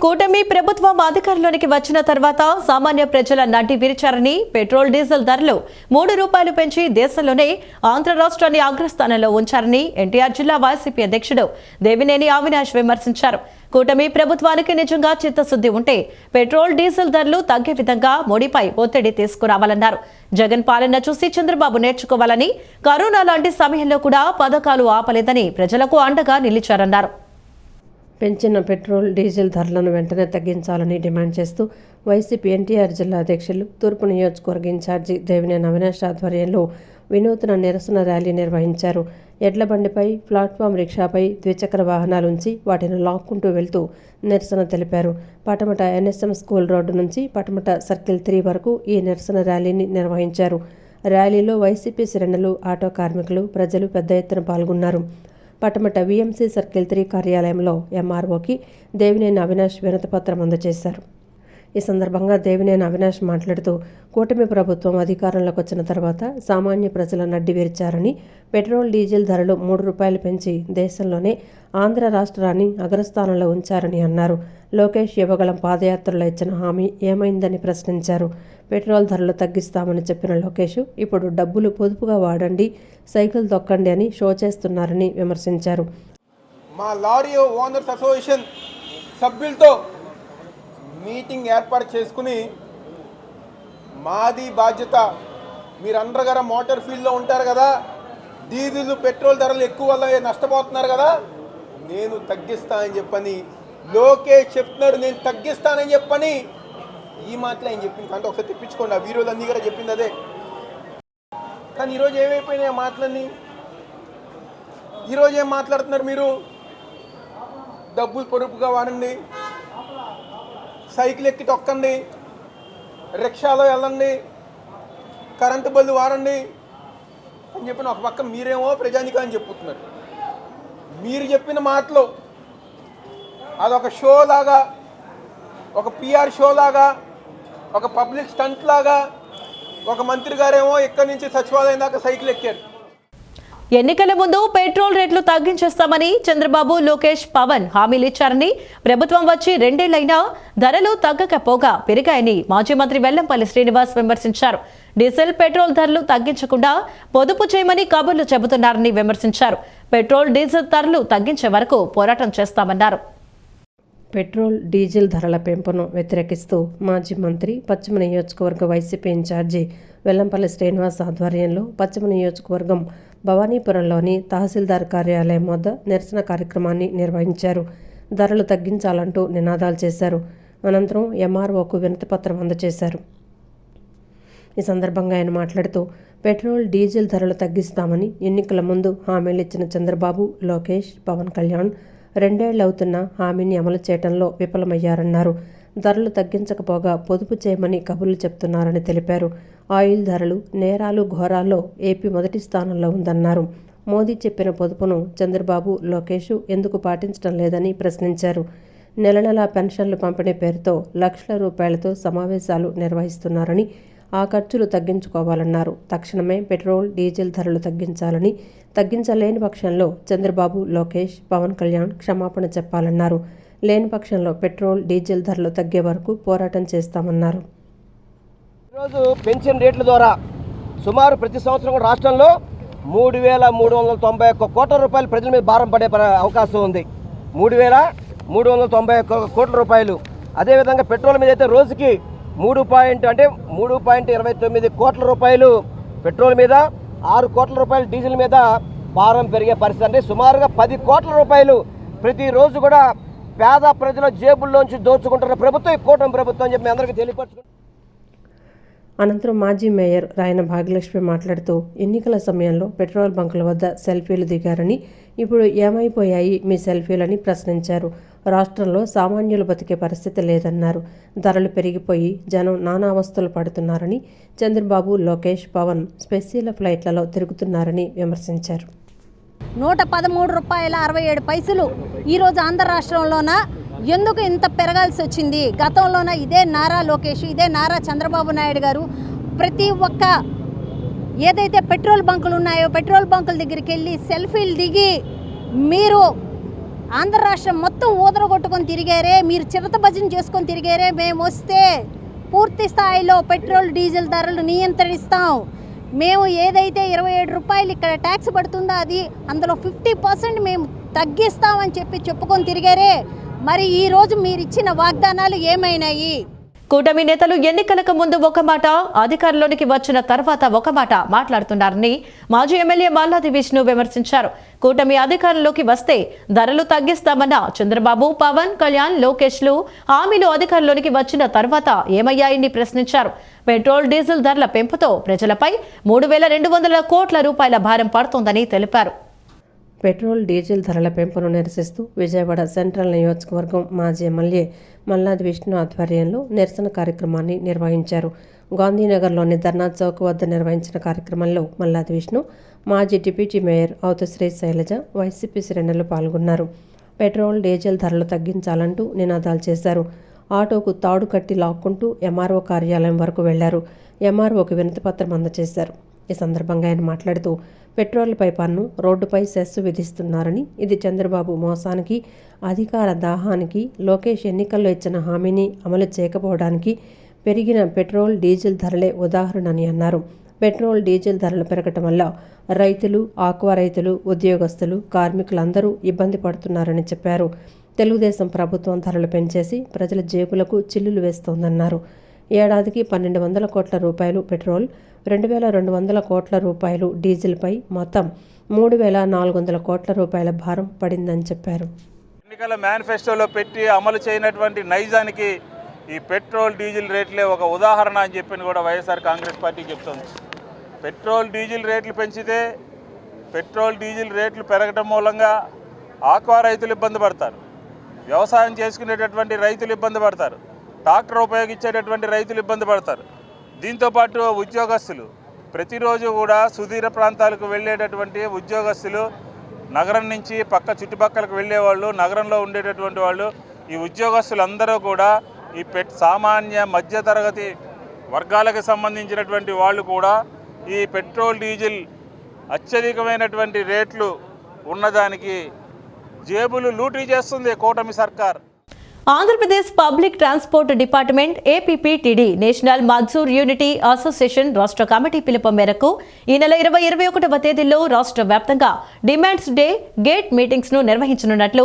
[SPEAKER 1] కూటమి ప్రభుత్వం అధికారంలోనికి వచ్చిన తర్వాత సామాన్య ప్రజల నడ్డి విరిచారని, పెట్రోల్ డీజిల్ ధరలు 3 రూపాయలు పెంచి దేశంలోనే ఆంధ్ర రాష్ట్రాన్ని అగ్రస్థానంలో ఉంచారని ఎన్టీఆర్ జిల్లా వైసీపీ అధ్యక్షుడు దేవినేని అవినాష్ విమర్శించారు. కూటమి ప్రభుత్వానికి నిజంగా చిత్తశుద్ధి ఉంటే పెట్రోల్ డీజిల్ ధరలు తగ్గే విధంగా మోడీపై ఒత్తిడి తీసుకురావాలన్నారు. జగన్ పాలన చూసి చంద్రబాబు నేర్చుకోవాలని, కరోనా లాంటి సమయంలో కూడా పథకాలు ఆపలేదని ప్రజలకు అండగా నిలిచారన్నారు.
[SPEAKER 2] పెంచిన పెట్రోల్ డీజిల్ ధరలను వెంటనే తగ్గించాలని డిమాండ్ చేస్తూ వైసీపీ ఎన్టీఆర్ జిల్లా అధ్యక్షులు తూర్పు నియోజకవర్గ ఇన్ఛార్జి దేవినేని అవినాష్ ఆధ్వర్యంలో వినూత్న నిరసన ర్యాలీ నిర్వహించారు. ఎడ్ల బండిపై, ప్లాట్ఫామ్ రిక్షాపై ద్విచక్ర వాహనాలుంచి వాటిని లాక్కుంటూ వెళ్తూ నిరసన తెలిపారు. పటమట ఎన్ఎస్ఎం స్కూల్ రోడ్డు నుంచి పటమట సర్కిల్ 3 వరకు ఈ నిరసన ర్యాలీని నిర్వహించారు. ర్యాలీలో వైసీపీ శ్రేణులు, ఆటో కార్మికులు, ప్రజలు పెద్ద ఎత్తున పాల్గొన్నారు. పటమట వీఎంసీ సర్కిల్ 3 కార్యాలయంలో ఎంఆర్ఓకి దేవినేని అవినాష్ వినతిపత్రం అందజేశారు. ఈ సందర్భంగా దేవినేని అవినాష్ మాట్లాడుతూ కూటమి ప్రభుత్వం అధికారంలోకి వచ్చిన తర్వాత సామాన్య ప్రజల నడ్డి విరిచారని, పెట్రోల్ డీజిల్ ధరలు 3 రూపాయలు పెంచి దేశంలోనే ఆంధ్ర రాష్ట్రాన్ని అగ్రస్థానంలో ఉంచారని అన్నారు. లోకేష్ యువగళం పాదయాత్రలో ఇచ్చిన హామీ ఏమైందని ప్రశ్నించారు. పెట్రోల్ ధరలు తగ్గిస్తామని చెప్పిన లోకేష్ ఇప్పుడు డబ్బులు పొదుపుగా వాడండి, సైకిల్ తొక్కండి అని షో చేస్తున్నారని విమర్శించారు.
[SPEAKER 11] మా లారీ ఓనర్స్ అసోసియేషన్ సభ్యులతో మీటింగ్ ఏర్పాటు చేసుకుని మాది బాధ్యత, మీరందరూ గారు మోటార్ ఫీల్డ్లో ఉంటారు కదా, డీజిల్ పెట్రోల్ ధరలు ఎక్కువ వల్ల నష్టపోతున్నారు కదా, నేను తగ్గిస్తానని చెప్పని లోకేష్ చెప్తున్నాడు. నేను తగ్గిస్తానని చెప్పని ఈ మాటలు ఆయన చెప్పింది. అంటే ఒకసారి తెప్పించుకోండి, ఆ వీడియోలు అన్నీ కూడా చెప్పింది అదే. కానీ ఈరోజు ఏమైపోయినాయి మాటలన్నీ? ఈరోజు ఏం మాట్లాడుతున్నారు మీరు? డబ్బులు పొరుపుగా వాడండి, సైకిల్ ఎక్కి తొక్కండి, రిక్షాలో వెళ్ళండి, కరెంటు బళ్ళు వాడండి అని చెప్పిన ఒక పక్క మీరేమో ప్రజానికా అని చెప్పుతున్నారు. మీరు చెప్పిన మాటలు అదొక షో లాగా, ఒక పిఆర్ షో లాగా, ఒక పబ్లిక్ స్టంట్ లాగా, ఒక మంత్రి గారేమో ఇక్కడి నుంచి సచివాలయం దాకా సైకిల్ ఎక్కారు.
[SPEAKER 1] ఎన్నికల ముందు పెట్రోల్ రేట్లు తగ్గించేస్తామని చంద్రబాబు, లోకేష్, పవన్ హామీలు ఇచ్చారని, ప్రభుత్వం వచ్చి 2 ఏళ్లైనా ధరలు తగ్గకపోగా పెరిగాయని మాజీ మంత్రి వెల్లంపల్లి శ్రీనివాస్ విమర్శించారు. డీజిల్, పెట్రోల్ ధరలు తగ్గించకుండా పొదుపు చేయమని కబుర్లు చెబుతున్నారని విమర్శించారు. పెట్రోల్, డీజిల్ ధరలు తగ్గించే వరకు పోరాటం చేస్తామన్నారు.
[SPEAKER 2] పెట్రోల్, డీజిల్ ధరల పెంపును వ్యతిరేకిస్తూ మాజీ మంత్రి, పశ్చిమ నియోజకవర్గ వైసీపీ ఇన్ఛార్జి వెల్లంపల్లి శ్రీనివాస్ ఆధ్వర్యంలో పశ్చిమ నియోజకవర్గం భవానీపురంలోని తహసీల్దార్ కార్యాలయం వద్ద నిరసన కార్యక్రమాన్ని నిర్వహించారు. ధరలు తగ్గించాలంటూ నినాదాలు చేశారు. అనంతరం ఎంఆర్ఓకు వినతిపత్రం అందజేశారు. ఈ సందర్భంగా ఆయన మాట్లాడుతూ పెట్రోల్, డీజిల్ ధరలు తగ్గిస్తామని ఎన్నికల ముందు హామీలు ఇచ్చిన చంద్రబాబు, లోకేష్, పవన్ కళ్యాణ్ 2 ఏళ్లవుతున్న హామీని అమలు చేయడంలో విఫలమయ్యారన్నారు. ధరలు తగ్గించకపోగా పొదుపు చేయమని కబుర్లు చెప్తున్నారని తెలిపారు. ఆయిల్ ధరలు, నేరాలు, ఘోరాల్లో ఏపీ మొదటి స్థానంలో ఉందన్నారు. మోదీ చెప్పిన పొదుపును చంద్రబాబు, లోకేష్ ఎందుకు పాటించడం లేదని ప్రశ్నించారు. నెల నెలా పెన్షన్లు పంపిణీ పేరుతో లక్షల రూపాయలతో సమావేశాలు నిర్వహిస్తున్నారని, ఆ ఖర్చులు తగ్గించుకోవాలన్నారు. తక్షణమే పెట్రోల్, డీజిల్ ధరలు తగ్గించాలని, తగ్గించలేని పక్షంలో చంద్రబాబు, లోకేష్, పవన్ కళ్యాణ్ క్షమాపణ చెప్పాలన్నారు. లేని పక్షంలో పెట్రోల్, డీజిల్ ధరలు తగ్గే వరకు పోరాటం చేస్తామన్నారు.
[SPEAKER 12] ఈరోజు పెన్షన్ రేట్ల ద్వారా సుమారు ప్రతి సంవత్సరం రాష్ట్రంలో 3,391 కోట్ల రూపాయలు ప్రజల మీద భారం పడే అవకాశం ఉంది. 3,391 కోట్ల రూపాయలు. అదేవిధంగా పెట్రోల్ మీద అయితే రోజుకి 3.29 కోట్ల రూపాయలు పెట్రోల్ మీద, 6 కోట్ల రూపాయలు డీజిల్ మీద భారం పెరిగే పరిస్థితి. అంటే సుమారుగా 10 కోట్ల రూపాయలు ప్రతిరోజు కూడా పేద ప్రజల జేబుల్లోంచి దోచుకుంటున్న ప్రభుత్వం ఈ కూటమి ప్రభుత్వం అని చెప్పి అందరికీ తెలియపరచుకుంటారు.
[SPEAKER 2] అనంతరం మాజీ మేయర్ రాయన భాగ్యలక్ష్మి మాట్లాడుతూ ఎన్నికల సమయంలో పెట్రోల్ బంకుల వద్ద సెల్ఫీలు దిగారని, ఇప్పుడు ఏమైపోయాయి మీ సెల్ఫీలని ప్రశ్నించారు. రాష్ట్రంలో సామాన్యులు బతికే పరిస్థితి లేదన్నారు. ధరలు పెరిగిపోయి జనం నానా అవస్థలు పడుతున్నారని, చంద్రబాబు, లోకేష్, పవన్ స్పెషల్ ఫ్లైట్లలో తిరుగుతున్నారని విమర్శించారు.
[SPEAKER 13] 113 రూపాయల 67 పైసలు ఈరోజు ఆంధ్ర రాష్ట్రంలోన ఎందుకు ఇంత పెరగాల్సి వచ్చింది? గతంలోన ఇదే నారా లోకేష్, ఇదే నారా చంద్రబాబు నాయుడు గారు ప్రతి ఒక్క ఏదైతే పెట్రోల్ బంకులు ఉన్నాయో పెట్రోల్ బంకుల దగ్గరికి వెళ్ళి సెల్ఫీలు దిగి మీరు ఆంధ్ర రాష్ట్రం మొత్తం ఊదరగొట్టుకొని తిరిగారే, మీరు చిరత భజన చేసుకొని తిరిగారే, మేము వస్తే పూర్తి స్థాయిలో పెట్రోల్, డీజిల్ ధరలు నియంత్రిస్తాం, మేము ఏదైతే 27 రూపాయలు ఇక్కడ ట్యాక్స్ పడుతుందో అది అందులో 50% మేము తగ్గిస్తామని చెప్పుకొని తిరిగారే. మరి ఈరోజు మీరు ఇచ్చిన వాగ్దానాలు ఏమైనాయి?
[SPEAKER 1] కూటమి నేతలు ఎన్నికలకు ముందు ఒక మాట, అధికారంలోనికి వచ్చిన తర్వాత ఒక మాట మాట్లాడుతున్నారని మాజీ ఎమ్మెల్యే మల్లాది విష్ణు విమర్శించారు. కూటమి అధికారంలోకి వస్తే ధరలు తగ్గిస్తామన్న చంద్రబాబు, పవన్ కళ్యాణ్, లోకేష్లు హామీలు అధికారంలోకి వచ్చిన తర్వాత ఏమయ్యాయని ప్రశ్నించారు. పెట్రోల్, డీజిల్ ధరల పెంపుతో ప్రజలపై 3,200 కోట్ల రూపాయల భారం పడుతోందని తెలిపారు.
[SPEAKER 2] పెట్రోల్, డీజిల్ ధరల పెంపును నిరసిస్తూ విజయవాడ సెంట్రల్ నియోజకవర్గం మాజీ ఎమ్మెల్యే మల్లాది విష్ణు ఆధ్వర్యంలో నిరసన కార్యక్రమాన్ని నిర్వహించారు. గాంధీనగర్లోని ధర్నా చౌక్ వద్ద నిర్వహించిన కార్యక్రమంలో మల్లాది విష్ణు, మాజీ డిప్యూటీ మేయర్ అవుతుశ్రీ శైలజ, వైసీపీ శ్రేణులు పాల్గొన్నారు. పెట్రోల్, డీజిల్ ధరలు తగ్గించాలంటూ నినాదాలు చేశారు. ఆటోకు తాడు కట్టి లాక్కుంటూ ఎంఆర్ఓ కార్యాలయం వరకు వెళ్లారు. ఎంఆర్ఓకి వినతిపత్రం అందజేశారు. ఈ సందర్భంగా ఆయన మాట్లాడుతూ పెట్రోల్పై పన్ను, రోడ్డుపై సెస్సు విధిస్తున్నారని, ఇది చంద్రబాబు మోసానికి, అధికార దాహానికి, లోకేష్ ఎన్నికల్లో ఇచ్చిన హామీని అమలు చేయకపోవడానికి పెరిగిన పెట్రోల్, డీజిల్ ధరలే ఉదాహరణని అన్నారు. పెట్రోల్, డీజిల్ ధరలు పెరగటం వల్ల రైతులు, ఆక్వా రైతులు, ఉద్యోగస్తులు, కార్మికులందరూ ఇబ్బంది పడుతున్నారని చెప్పారు. తెలుగుదేశం ప్రభుత్వం ధరలు పెంచేసి ప్రజల జేబులకు చిల్లులు వేస్తోందన్నారు. ఏడాదికి 1,200 కోట్ల రూపాయలు పెట్రోల్, 2,200 కోట్ల రూపాయలు డీజిల్పై మొత్తం 3,400 కోట్ల రూపాయల భారం పడిందని చెప్పారు.
[SPEAKER 14] ఎన్నికల మేనిఫెస్టోలో పెట్టి అమలు చేయనటువంటి నైజానికి ఈ పెట్రోల్, డీజిల్ రేట్లే ఒక ఉదాహరణ అని చెప్పి కూడా వైఎస్ఆర్ కాంగ్రెస్ పార్టీ చెప్తుంది. పెట్రోల్, డీజిల్ రేట్లు పెంచితే పెట్రోల్, డీజిల్ రేట్లు పెరగడం మూలంగా ఆక్వా రైతులు ఇబ్బంది పడతారు, వ్యవసాయం చేసుకునేటటువంటి రైతులు ఇబ్బంది పడతారు, ట్రాక్టర్ ఉపయోగించేటటువంటి రైతులు ఇబ్బంది పడతారు. దీంతోపాటు ఉద్యోగస్తులు ప్రతిరోజు కూడా సుదూర ప్రాంతాలకు వెళ్ళేటటువంటి ఉద్యోగస్తులు, నగరం నుంచి పక్క చుట్టుపక్కలకు వెళ్ళేవాళ్ళు, నగరంలో ఉండేటటువంటి వాళ్ళు, ఈ ఉద్యోగస్తులందరూ కూడా ఈ సామాన్య మధ్యతరగతి వర్గాలకు సంబంధించినటువంటి వాళ్ళు కూడా ఈ పెట్రోల్, డీజిల్ అత్యధికమైనటువంటి రేట్లు ఉన్నదానికి జేబులు లూటీ చేస్తుంది కూటమి సర్కార్.
[SPEAKER 1] Andhra Pradesh public transport department APPTD national Mazdoor unity association రాష్ట్ర కమిటీ పిలుపు మేరకు ఈ నెల 20-21వ తేదీల్లో రాష్ట్ర వ్యాప్తంగా డిమాండ్స్ డే, గేట్ మీటింగ్స్ ను నిర్వహించనున్నట్లు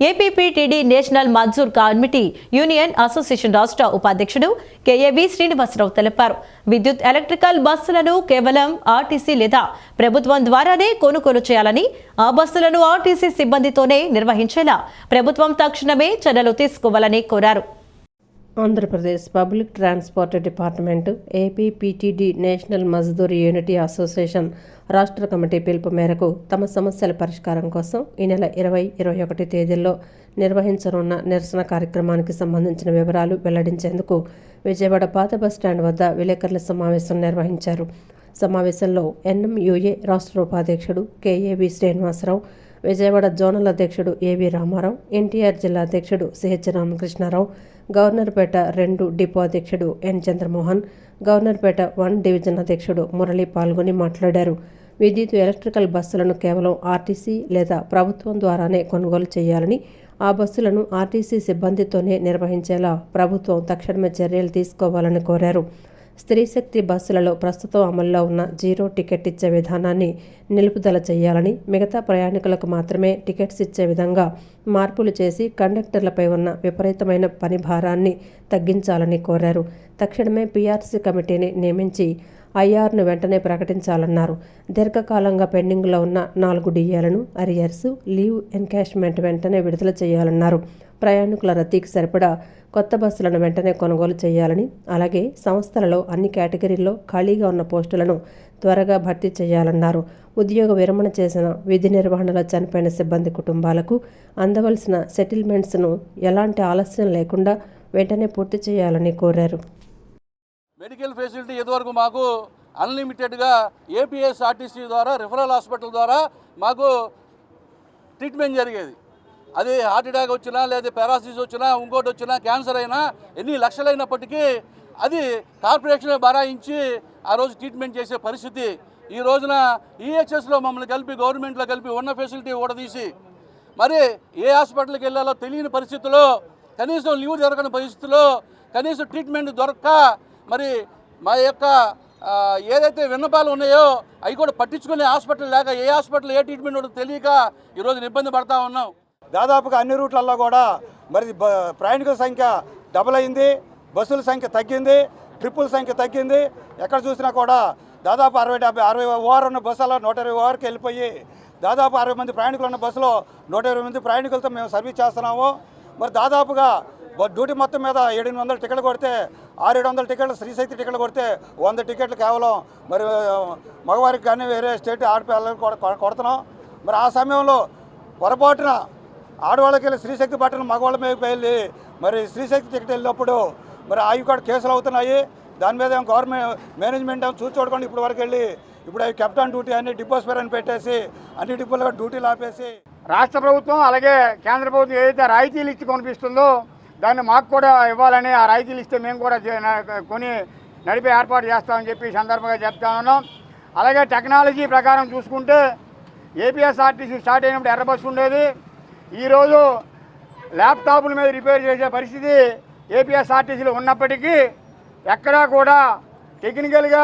[SPEAKER 1] APPTD national Mazdoor committee union association రాష్ట్ర ఉపాధ్యక్షుడు కేఏవి శ్రీనివాసరావు తెలిపారు. విద్యుత్, ఎలక్ట్రికల్ బస్సులను కేవలం ఆర్టీసీ లేదా ప్రభుత్వం ద్వారానే కొనుగోలు చేయాలని, ఆ బస్సులను ఆర్టీసీ సిబ్బందితోనే నిర్వహించేలా ప్రభుత్వం తక్షణమే చర్యలు తీసుకోవాలని కోరారు.
[SPEAKER 2] Andhra Pradesh public transport department APPTD national Mazdoor unity association రాష్ట్ర కమిటీ పిలుపు మేరకు తమ సమస్యల పరిష్కారం కోసం ఈ నెల 20-21 తేదీల్లో నిర్వహించనున్న నిరసన కార్యక్రమానికి సంబంధించిన వివరాలు వెల్లడించేందుకు విజయవాడ పాత బస్టాండ్ వద్ద విలేకరుల సమావేశం నిర్వహించారు. సమావేశంలో ఎన్ఎంయూఏ రాష్ట్ర ఉపాధ్యక్షుడు కేఏవి శ్రీనివాసరావు, విజయవాడ జోనల్ అధ్యక్షుడు ఏవి రామారావు, ఎన్టీఆర్ జిల్లా అధ్యక్షుడు సిహెచ్ రామకృష్ణారావు, గవర్నర్పేట 2 డిపో అధ్యక్షుడు ఎన్ చంద్రమోహన్, గవర్నర్పేట 1 డివిజన్ అధ్యక్షుడు మురళి పాల్గొని మాట్లాడారు. విద్యుత్, ఎలక్ట్రికల్ బస్సులను కేవలం ఆర్టీసీ లేదా ప్రభుత్వం ద్వారానే కొనుగోలు చేయాలని, ఆ బస్సులను ఆర్టీసీ సిబ్బందితోనే నిర్వహించేలా ప్రభుత్వం తక్షణమే చర్యలు తీసుకోవాలని కోరారు. స్త్రీశక్తి బస్సులలో ప్రస్తుతం అమల్లో ఉన్న 0 టికెట్ ఇచ్చే విధానాన్ని నిలుపుదల చేయాలని, మిగతా ప్రయాణికులకు మాత్రమే టికెట్స్ ఇచ్చే విధంగా మార్పులు చేసి కండక్టర్లపై ఉన్న విపరీతమైన పని భారాన్ని తగ్గించాలని కోరారు. తక్షణమే పీఆర్సీ కమిటీని నియమించి ఐఆర్ను వెంటనే ప్రకటించాలన్నారు. దీర్ఘకాలంగా పెండింగ్లో ఉన్న 4 డిఏలను, అరియర్స్, లీవ్ ఎన్కాష్మెంట్ వెంటనే విడుదల చేయాలన్నారు. ప్రయాణికుల రద్దీకి సరిపడా కొత్త బస్సులను వెంటనే కొనుగోలు చేయాలని, అలాగే సంస్థలలో అన్ని కేటగిరీల్లో ఖాళీగా ఉన్న పోస్టులను త్వరగా భర్తీ చేయాలన్నారు. ఉద్యోగ విరమణ చేసిన, విధి నిర్వహణలో చనిపోయిన సిబ్బంది కుటుంబాలకు అందవలసిన సెటిల్మెంట్స్ను ఎలాంటి ఆలస్యం లేకుండా వెంటనే పూర్తి చేయాలని కోరారు.
[SPEAKER 15] మెడికల్ ఫెసిలిటీ ఇదివరకు మాకు అన్లిమిటెడ్గా ఏపీఎస్ఆర్టీసీ ద్వారా, రిఫరల్ హాస్పిటల్ ద్వారా మాకు ట్రీట్మెంట్ జరిగేది. అది హార్ట్ అటాక్ వచ్చినా, లేదా పారాసిస్ వచ్చినా, ఇంకోటి వచ్చినా, క్యాన్సర్ అయినా, ఎన్ని లక్షలైనప్పటికీ అది కార్పొరేషన్ బరాయించి ఆ రోజు ట్రీట్మెంట్ చేసే పరిస్థితి. ఈ రోజున ఈహెచ్ఎస్లో మమ్మల్ని కలిపి, గవర్నమెంట్లో కలిపి ఉన్న ఫెసిలిటీ ఊడదీసి మరి ఏ హాస్పిటల్కి వెళ్ళాలో తెలియని పరిస్థితుల్లో, కనీసం లీవ్ దొరకని పరిస్థితుల్లో, కనీసం ట్రీట్మెంట్ దొరక్క మరి మా యొక్క ఏదైతే విన్నపాలు ఉన్నాయో అవి కూడా పట్టించుకునే హాస్పిటల్ లేక, ఏ హాస్పిటల్ ఏ ట్రీట్మెంట్ తెలియక ఈరోజు ఇబ్బంది పడతా ఉన్నాం.
[SPEAKER 16] దాదాపుగా అన్ని రూట్లలో కూడా మరి ప్రయాణికుల సంఖ్య డబుల్ అయింది. బస్సుల సంఖ్య తగ్గింది, ట్రిప్పుల సంఖ్య తగ్గింది. ఎక్కడ చూసినా కూడా దాదాపు 60 ఓవర్ ఉన్న బస్సులో 120 ఓవర్కి వెళ్ళిపోయి దాదాపు 60 మంది ప్రయాణికులు ఉన్న బస్సులో 120 మంది ప్రయాణికులతో మేము సర్వీస్ చేస్తున్నాము. మరి దాదాపుగా డ్యూటీ మొత్తం మీద 700 టికెట్లు కొడితే 600 టికెట్లు, శ్రీశక్తి టికెట్లు కొడితే 100 టికెట్లు కేవలం మరి మగవారికి కానీ వేరే స్టేట్ ఆడపిల్లలకు కొడుతున్నాం. మరి ఆ సమయంలో పొరపాటున ఆడవాళ్ళకి వెళ్ళి శ్రీశక్తి బట్టలు మగవాళ్ళ మీద వెళ్ళి మరి శ్రీశక్తి టికెట్ వెళ్ళినప్పుడు మరి అవి కూడా కేసులు అవుతున్నాయి. దాని మీద గవర్నమెంట్ మేనేజ్మెంట్ చూసుకోకుండా ఇప్పుడు వరకు వెళ్ళి ఇప్పుడు అవి కెప్టెన్ డ్యూటీ అని డిపోస్పేర్ అని పెట్టేసి అన్ని డిపోలో డ్యూటీలు ఆపేసి
[SPEAKER 17] రాష్ట్ర ప్రభుత్వం అలాగే కేంద్ర ప్రభుత్వం ఏదైతే రాయితీలు ఇచ్చి కొనిపిస్తుందో దాన్ని మాకు కూడా ఇవ్వాలని, ఆ రాయితీలు ఇస్తే మేము కూడా కొని నడిపే ఏర్పాటు చేస్తామని చెప్పి సందర్భంగా చెప్తా ఉన్నాం. అలాగే టెక్నాలజీ ప్రకారం చూసుకుంటే ఏపీఎస్ఆర్టీసీ స్టార్ట్ అయినప్పుడు ఎర్ర బస్సు ఉండేది. ఈరోజు ల్యాప్టాప్ల మీద రిపేర్ చేసే పరిస్థితి ఏపీఎస్ఆర్టీసీలో ఉన్నప్పటికీ ఎక్కడా కూడా టెక్నికల్గా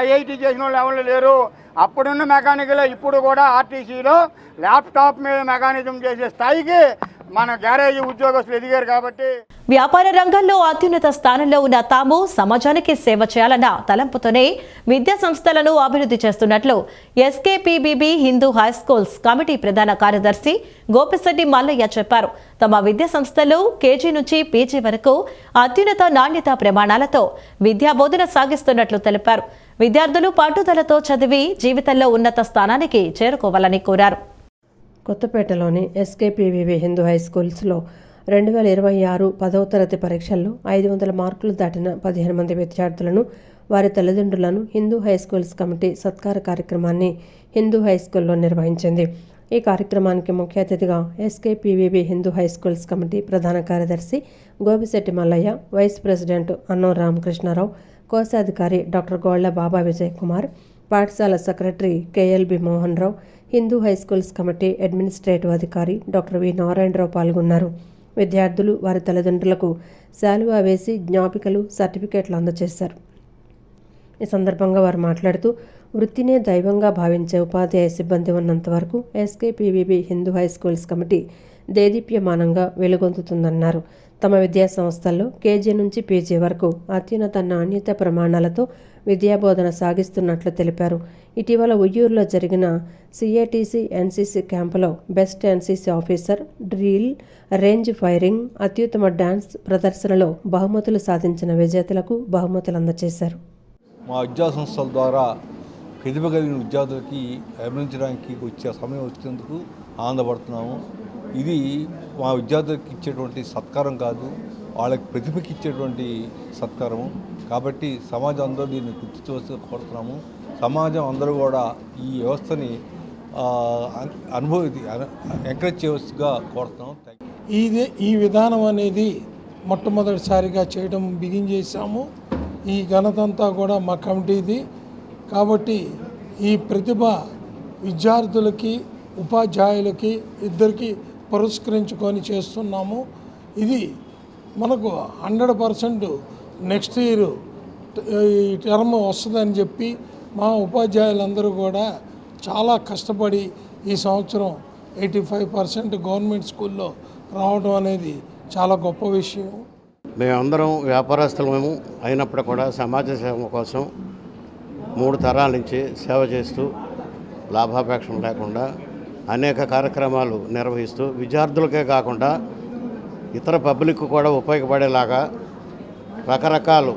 [SPEAKER 17] ఐఐటీ చేసిన వాళ్ళు ఎవరు లేరు. అప్పుడున్న మెకానికల్ ఇప్పుడు కూడా ఆర్టీసీలో ల్యాప్టాప్ మీద మెకానిజం చేసే స్థాయికి మన గ్యారేజీ ఉద్యోగస్తులు ఎదిగారు. కాబట్టి
[SPEAKER 1] వ్యాపార రంగంలో అత్యున్నత స్థానంలో ఉన్న తాము సమాజానికి సేవ చేయాలన్న తలంపుతోనే విద్యా సంస్థలను అభివృద్ధి చేస్తున్నట్లు ఎస్కేపీబీబీ హిందూ హై స్కూల్స్ కమిటీ ప్రధాన కార్యదర్శి గోపిశెట్టి మల్లయ్య చెప్పారు. తమ విద్యా సంస్థలు కేజీ నుంచి పీజీ వరకు అత్యున్నత నాణ్యతా ప్రమాణాలతో విద్యా బోధన సాగిస్తున్నట్లు తెలిపారు. విద్యార్థులు పట్టుదలతో చదివి జీవితంలో ఉన్నత స్థానానికి చేరుకోవాలని కోరారు.
[SPEAKER 2] కొత్తపేటలోని ఎస్కేపీబీబీ హిందూ హై స్కూల్స్లో 2026 10వ తరగతి పరీక్షల్లో 500 మార్కులు దాటిన 15 మంది విద్యార్థులను, వారి తల్లిదండ్రులను హిందూ హై స్కూల్స్ కమిటీ సత్కార కార్యక్రమాన్ని హిందూ హై స్కూల్లో నిర్వహించింది. ఈ కార్యక్రమానికి ముఖ్య అతిథిగా SKPBB Hindu high schools committee ప్రధాన కార్యదర్శి గోపిశెట్టి మల్లయ్య, వైస్ ప్రెసిడెంట్ అన్నో రామకృష్ణారావు, కోశాధికారి డాక్టర్ గోళ్ల బాబా విజయ్ కుమార్, పాఠశాల secretary KLB Mohan Rao, Hindu high schools committee administrative అధికారి డాక్టర్ వి నారాయణరావు పాల్గొన్నారు. విద్యార్థులు వారి తల్లిదండ్రులకు శాలువా వేసి జ్ఞాపికలు, సర్టిఫికేట్లు అందజేశారు. ఈ సందర్భంగా వారు మాట్లాడుతూ వృత్తినే దైవంగా భావించే ఉపాధ్యాయ సిబ్బంది ఉన్నంత వరకు ఎస్కేపీబీబీ హిందూ హై స్కూల్స్ కమిటీ దేదీప్యమానంగా వెలుగొందుతుందన్నారు. తమ విద్యా సంస్థల్లో కేజీ నుంచి పీజీ వరకు అత్యున్నత నాణ్యత ప్రమాణాలతో విద్యాబోధన సాగిస్తున్నట్లు తెలిపారు. ఇటీవల ఉయ్యూరులో జరిగిన సిఏటీసీ ఎన్సీసీ క్యాంపులో best NCC officer, drill, range firing, అత్యుత్తమ డాన్స్ ప్రదర్శనలో బహుమతులు సాధించిన విజేతలకు బహుమతులు అందజేశారు.
[SPEAKER 18] మా విద్యా సంస్థల ద్వారా ప్రతిభ కలిగిన విద్యార్థులకి అభినందించడానికి వచ్చే సమయం వచ్చినందుకు ఆనందపడుతున్నాము. ఇది మా విద్యార్థులకు ఇచ్చేటువంటి సత్కారం కాదు, వాళ్ళకి ప్రతిభకి ఇచ్చేటువంటి సత్కారము. కాబట్టి సమాజం అందరూ దీన్ని గుర్తించవలసి కోరుతున్నాము. సమాజం అందరూ కూడా ఈ వ్యవస్థని ఎంకరేజ్ చేయవలసిగా కోరుతున్నాము.
[SPEAKER 19] ఈ విధానం అనేది మొట్టమొదటిసారిగా చేయడం బిగిన్ చేశాము. ఈ ఘనతంతా కూడా మా కమిటీది. కాబట్టి ఈ ప్రతిభ విద్యార్థులకి, ఉపాధ్యాయులకి ఇద్దరికి పురస్కరించుకొని చేస్తున్నాము. ఇది మనకు 100% నెక్స్ట్ ఇయర్ ఈ టర్మ్ వస్తుందని చెప్పి మా ఉపాధ్యాయులందరూ కూడా చాలా కష్టపడి ఈ సంవత్సరం 85% గవర్నమెంట్ స్కూల్లో రావడం అనేది చాలా గొప్ప విషయం.
[SPEAKER 20] మేమందరం వ్యాపారస్తులము అయినప్పుడు కూడా సమాజ సేవ కోసం 3 తరాల నుంచి సేవ చేస్తూ లాభాపేక్షం లేకుండా అనేక కార్యక్రమాలు నిర్వహిస్తూ విద్యార్థులకే కాకుండా ఇతర పబ్లిక్ కూడా ఉపయోగపడేలాగా రకరకాల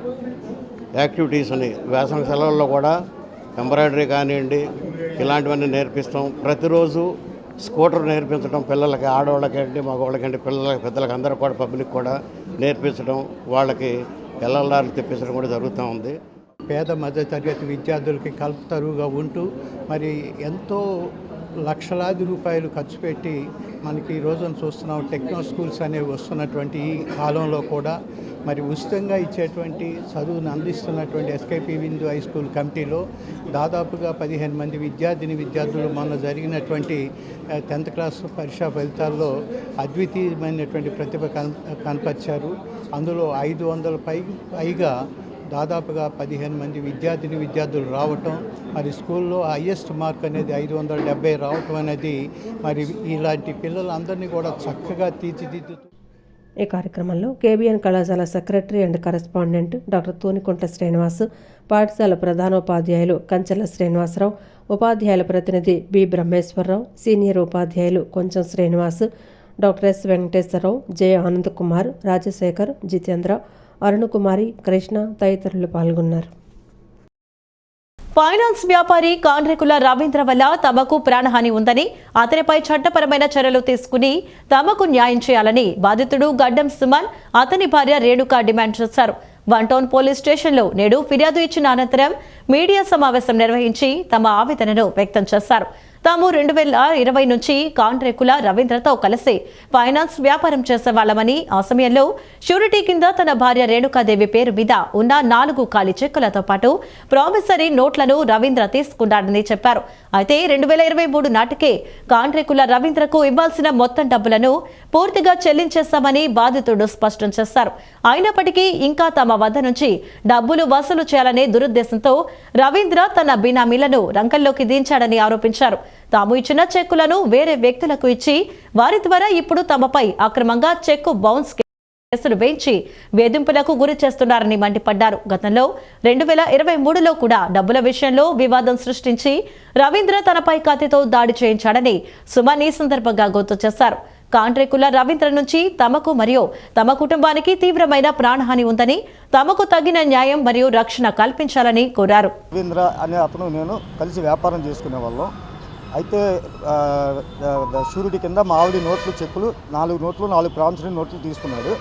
[SPEAKER 20] యాక్టివిటీస్ని వేసవి సెలవుల్లో కూడా ఎంబ్రాయిడరీ కానివ్వండి ఇలాంటివన్నీ నేర్పిస్తాం. ప్రతిరోజు స్కూటర్ నేర్పించడం పిల్లలకి, ఆడవాళ్ళకండి మగవాళ్ళకండి, పిల్లలకి, పెద్దలకి అందరూ కూడా పబ్లిక్ కూడా నేర్పించడం, వాళ్ళకి ఎల్ఎల్ఆర్లు తెప్పించడం కూడా జరుగుతూ ఉంది.
[SPEAKER 21] పేద మధ్యతరగతి విద్యార్థులకి కల్పతరువుగా ఉంటూ మరి ఎంతో లక్షలాది రూపాయలు ఖర్చు పెట్టి మనకి ఈ రోజున చూస్తున్నాం టెక్నో స్కూల్స్ అనేవి వస్తున్నటువంటి ఈ కాలంలో కూడా మరి ఉచితంగా ఇచ్చేటువంటి చదువును అందిస్తున్నటువంటి ఎస్కేపీబీ హిందూ హై స్కూల్ కమిటీలో దాదాపుగా 15 మంది విద్యార్థులు మొన్న జరిగినటువంటి 10th క్లాస్ పరీక్షా ఫలితాల్లో అద్వితీయమైనటువంటి ప్రతిభ కనపరిచారు. అందులో 500 పైగా దాదాపుగా 15 మంది విద్యార్థులు రావటం, మరి స్కూల్లో హైయెస్ట్ మార్క్ అనేది 570 రావటం అనేది మరి ఇలాంటి పిల్లలందరినీ కూడా చక్కగా తీర్చిదిద్దుతూ
[SPEAKER 2] ఈ కార్యక్రమంలో కేబీఎన్ కళాశాల secretary and correspondent doctor Thunikuntla Srinivas, పాఠశాల ప్రధానోపాధ్యాయులు కంచెల శ్రీనివాసరావు, ఉపాధ్యాయుల ప్రతినిధి బి బ్రహ్మేశ్వరరావు, సీనియర్ ఉపాధ్యాయులు కొంచెం Srinivas, doctor S Venkateswararao, J Anand Kumar, Rajasekhar, Jitendra, Arunakumari, Krishna తదితరులు పాల్గొన్నారు.
[SPEAKER 1] ఫైనాన్స్ వ్యాపారి కాండ్రేకుల రవీంద్ర వల్ల తమకు ప్రాణహాని ఉందని, అతనిపై చట్టపరమైన చర్యలు తీసుకుని తమకు న్యాయం చేయాలని బాధితుడు గడ్డం సుమన్, అతని భార్య రేణుక డిమాండ్ చేశారు. వన్ టౌన్ పోలీస్ స్టేషన్లో నేడు ఫిర్యాదు ఇచ్చిన అనంతరం మీడియా సమావేశం నిర్వహించి తమ ఆవేదనను వ్యక్తం చేశారు. తాము 2020 నుంచి కాండ్రేకుల రవీంద్రతో కలిసి ఫైనాన్స్ వ్యాపారం చేసేవాళ్లమని, ఆ సమయంలో షూరిటీ కింద తన భార్య రేణుకాదేవి పేరు మీద ఉన్న 4 ఖాళీ చెక్కులతో పాటు ప్రామిసరీ నోట్లను రవీంద్ర తీసుకున్నాడని చెప్పారు. అయితే 2023 నాటికే కాండ్రేకుల రవీంద్రకు ఇవ్వాల్సిన మొత్తం డబ్బులను పూర్తిగా చెల్లించేస్తామని బాధితుడు స్పష్టం చేశారు. అయినప్పటికీ ఇంకా తమ వద్ద నుంచి డబ్బులు వసూలు చేయాలనే దురుద్దేశంతో రవీంద్ర తన బినామీలను రంగంలోకి దించాడని ఆరోపించారు. తాము ఇచ్చిన చెక్కులను వేరే వ్యక్తులకు ఇచ్చి వారి ద్వారా ఇప్పుడు తమపై అక్రమంగా చెక్కు బౌన్స్ కేసులు వేయించి వేధింపులకు గురి చేస్తున్నారని మండిపడ్డారు. గతంలో 2023లో కూడా డబ్బుల విషయంలో వివాదం సృష్టించి రవీంద్ర తనపై కత్తితో దాడి చేయించాడని సుమన్ ఈ సందర్భంగా గుర్తు చేశారు. కాండ్రేకుల రవీంద్ర నుంచి తమకు మరియు తమ కుటుంబానికి తీవ్రమైన ప్రాణహాని ఉందని, తమకు తగిన న్యాయం మరియు రక్షణ కల్పించాలని కోరారు.
[SPEAKER 3] రవీంద్ర అనే అతను నేను కలిసి వ్యాపారం చేసుకునే వాళ్ళం. అయితే షూరిటీ కింద మా ఆవిడ నోట్లు చెక్కులు 4 నోట్లు 4 ప్రామిసరీ నోట్లు తీసుకున్నాడు.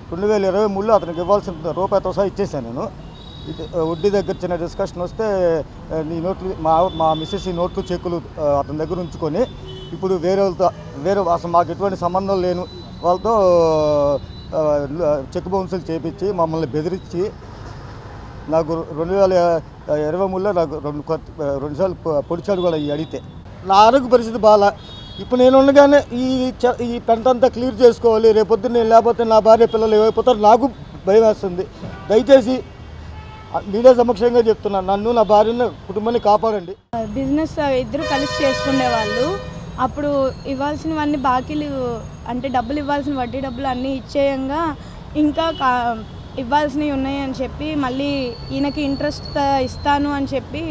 [SPEAKER 3] 2023లో అతనికి ఇవ్వాల్సిన రూపాయితో సహా ఇచ్చేసాను నేను. వడ్డీ దగ్గర చిన్న డిస్కషన్ వస్తే ఈ నోట్లు మా మిస్సెస్ ఈ నోట్లు చెక్కులు అతని దగ్గర ఉంచుకొని ఇప్పుడు వేరే అసలు మాకు ఎటువంటి సంబంధం లేని వాళ్ళతో చెక్ బౌన్సులు చేపించి మమ్మల్ని బెదిరించి నాకు 2023లో నాకు 2 సార్లు పొడిచాడు కూడా ఈ అడిగితే. నా ఆరోగ్య పరిస్థితి బాగా. ఇప్పుడు నేను ఉండగానే ఈ పెంటంతా క్లియర్ చేసుకోవాలి. రేపొద్దు నేను లేకపోతే నా భార్య పిల్లలు ఏమైపోతారు నాకు భయం వేస్తుంది. దయచేసి మీడియా సమక్షంగా చెప్తున్నాను, నన్ను నా భార్యను కుటుంబాన్ని కాపాడండి.
[SPEAKER 22] బిజినెస్ ఇద్దరు కలిసి చేసుకునే వాళ్ళు. అప్పుడు ఇవ్వాల్సినవన్నీ బాకీలు అంటే డబ్బులు ఇవ్వాల్సిన వడ్డీ డబ్బులు అన్నీ ఇచ్చేయంగా ఇంకా ఇవ్వాల్సినవి ఉన్నాయని చెప్పి మళ్ళీ ఈయనకి ఇంట్రెస్ట్ ఇస్తాను అని చెప్పి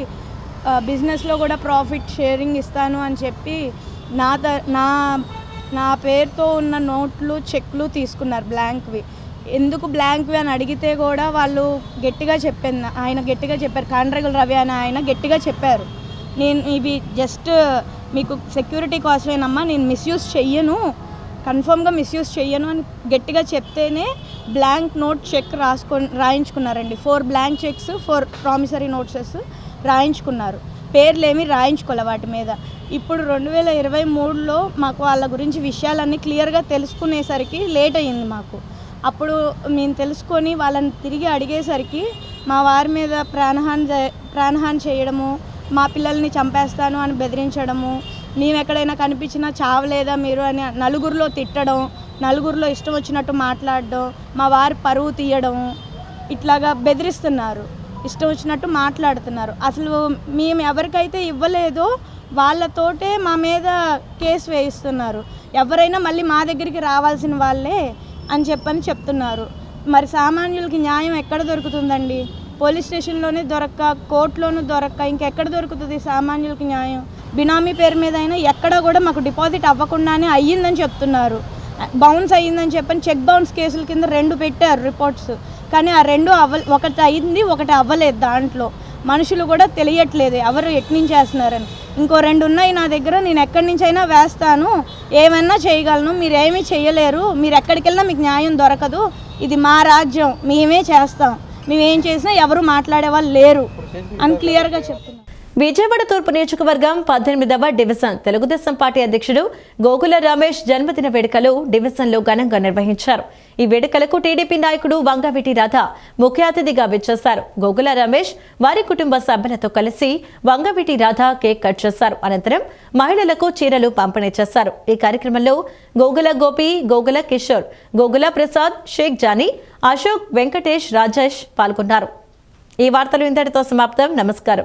[SPEAKER 22] బిజినెస్లో కూడా ప్రాఫిట్ షేరింగ్ ఇస్తాను అని చెప్పి నా పేరుతో ఉన్న నోట్లు చెక్లు తీసుకున్నారు బ్లాంక్వి. ఎందుకు బ్లాంక్వి అని అడిగితే కూడా వాళ్ళు ఆయన గట్టిగా చెప్పారు. కాండ్రేకుల రవి అని ఆయన గట్టిగా చెప్పారు, నేను ఇవి జస్ట్ మీకు సెక్యూరిటీ కోసమేనమ్మా, నేను మిస్యూజ్ చెయ్యను, కన్ఫర్మ్గా మిస్యూజ్ చెయ్యను అని గట్టిగా చెప్తేనే బ్లాంక్ నోట్ చెక్ రాయించుకున్నారండి. 4 బ్లాంక్ చెక్స్ 4 ప్రామిసరీ నోట్సెస్ రాయించుకున్నారు. పేర్లేమి రాయించుకోలే వాటి మీద. ఇప్పుడు 2023లో మాకు వాళ్ళ గురించి విషయాలన్నీ క్లియర్గా తెలుసుకునేసరికి లేట్ అయ్యింది మాకు. అప్పుడు మేము తెలుసుకొని వాళ్ళని తిరిగి అడిగేసరికి మా వారి మీద ప్రాణహాని చేయడము, మా పిల్లల్ని చంపేస్తాను అని బెదిరించడము, మేము ఎక్కడైనా కనిపించినా చావలేదా మీరు అని నలుగురిలో తిట్టడం, నలుగురిలో ఇష్టం వచ్చినట్టు మాట్లాడడం, మా వారి పరువు తీయడం, ఇట్లాగా బెదిరిస్తున్నారు, ఇష్టం వచ్చినట్టు మాట్లాడుతున్నారు. అసలు మేము ఎవరికైతే ఇవ్వలేదో వాళ్ళతోటే మా మీద కేసు వేయిస్తున్నారు. ఎవరైనా మళ్ళీ మా దగ్గరికి రావాల్సిన వాళ్ళే అని చెప్తున్నారు. మరి సామాన్యులకి న్యాయం ఎక్కడ దొరుకుతుందండి? పోలీస్ స్టేషన్లోనే దొరక్క, కోర్టులోనూ దొరక్క, ఇంకెక్కడ దొరుకుతుంది సామాన్యులకి న్యాయం? బినామీ పేరు మీద అయినా ఎక్కడ కూడా మాకు డిపాజిట్ అవ్వకుండానే అయ్యిందని చెప్తున్నారు. బౌన్స్ అయ్యిందని చెప్పని చెక్ బౌన్స్ కేసుల కింద 2 పెట్టారు రిపోర్ట్స్. కానీ ఆ 2 ఒకటి అయ్యింది, ఒకటి అవ్వలేదు. దాంట్లో మనుషులు కూడా తెలియట్లేదు ఎవరు ఎట్నుంచి చేస్తున్నారని. ఇంకో 2 ఉన్నాయి నా దగ్గర, నేను ఎక్కడి నుంచి అయినా వేస్తాను, ఏమైనా చేయగలను, మీరేమీ చేయలేరు, మీరు ఎక్కడికి వెళ్ళినా మీకు న్యాయం దొరకదు, ఇది మా రాజ్యం, మేమే చేస్తాం, మేమేం చేసినా ఎవరు మాట్లాడే వాళ్ళు లేరు అని క్లియర్గా చెప్తున్నారు.
[SPEAKER 1] విజయవాడ తూర్పు నియోజకవర్గం 18వ డివిజన్ తెలుగుదేశం పార్టీ అధ్యక్షుడు గోగుల రమేష్ జన్మదిన వేడుకలు డివిజన్లో ఘనంగా నిర్వహించారు. ఈ వేడుకలకు టీడీపీ నాయకుడు వంగవీటి రాధ ముఖ్య అతిథిగా విచ్చేశారు. గోగుల రమేష్ వారి కుటుంబ సభ్యులతో కలిసి వంగవీటి రాధ కేక్ కట్ చేశారు. అనంతరం మహిళలకు చీరలు పంపిణీ చేశారు. ఈ కార్యక్రమంలో గోగుల గోపి, గోగుల కిషోర్, గోగుల ప్రసాద్, షేక్ జానీ, అశోక్, వెంకటేష్, రాజేష్ పాల్గొన్నారు. ఈ వార్తలు ఇంతటితో సమాప్తం. నమస్కారం.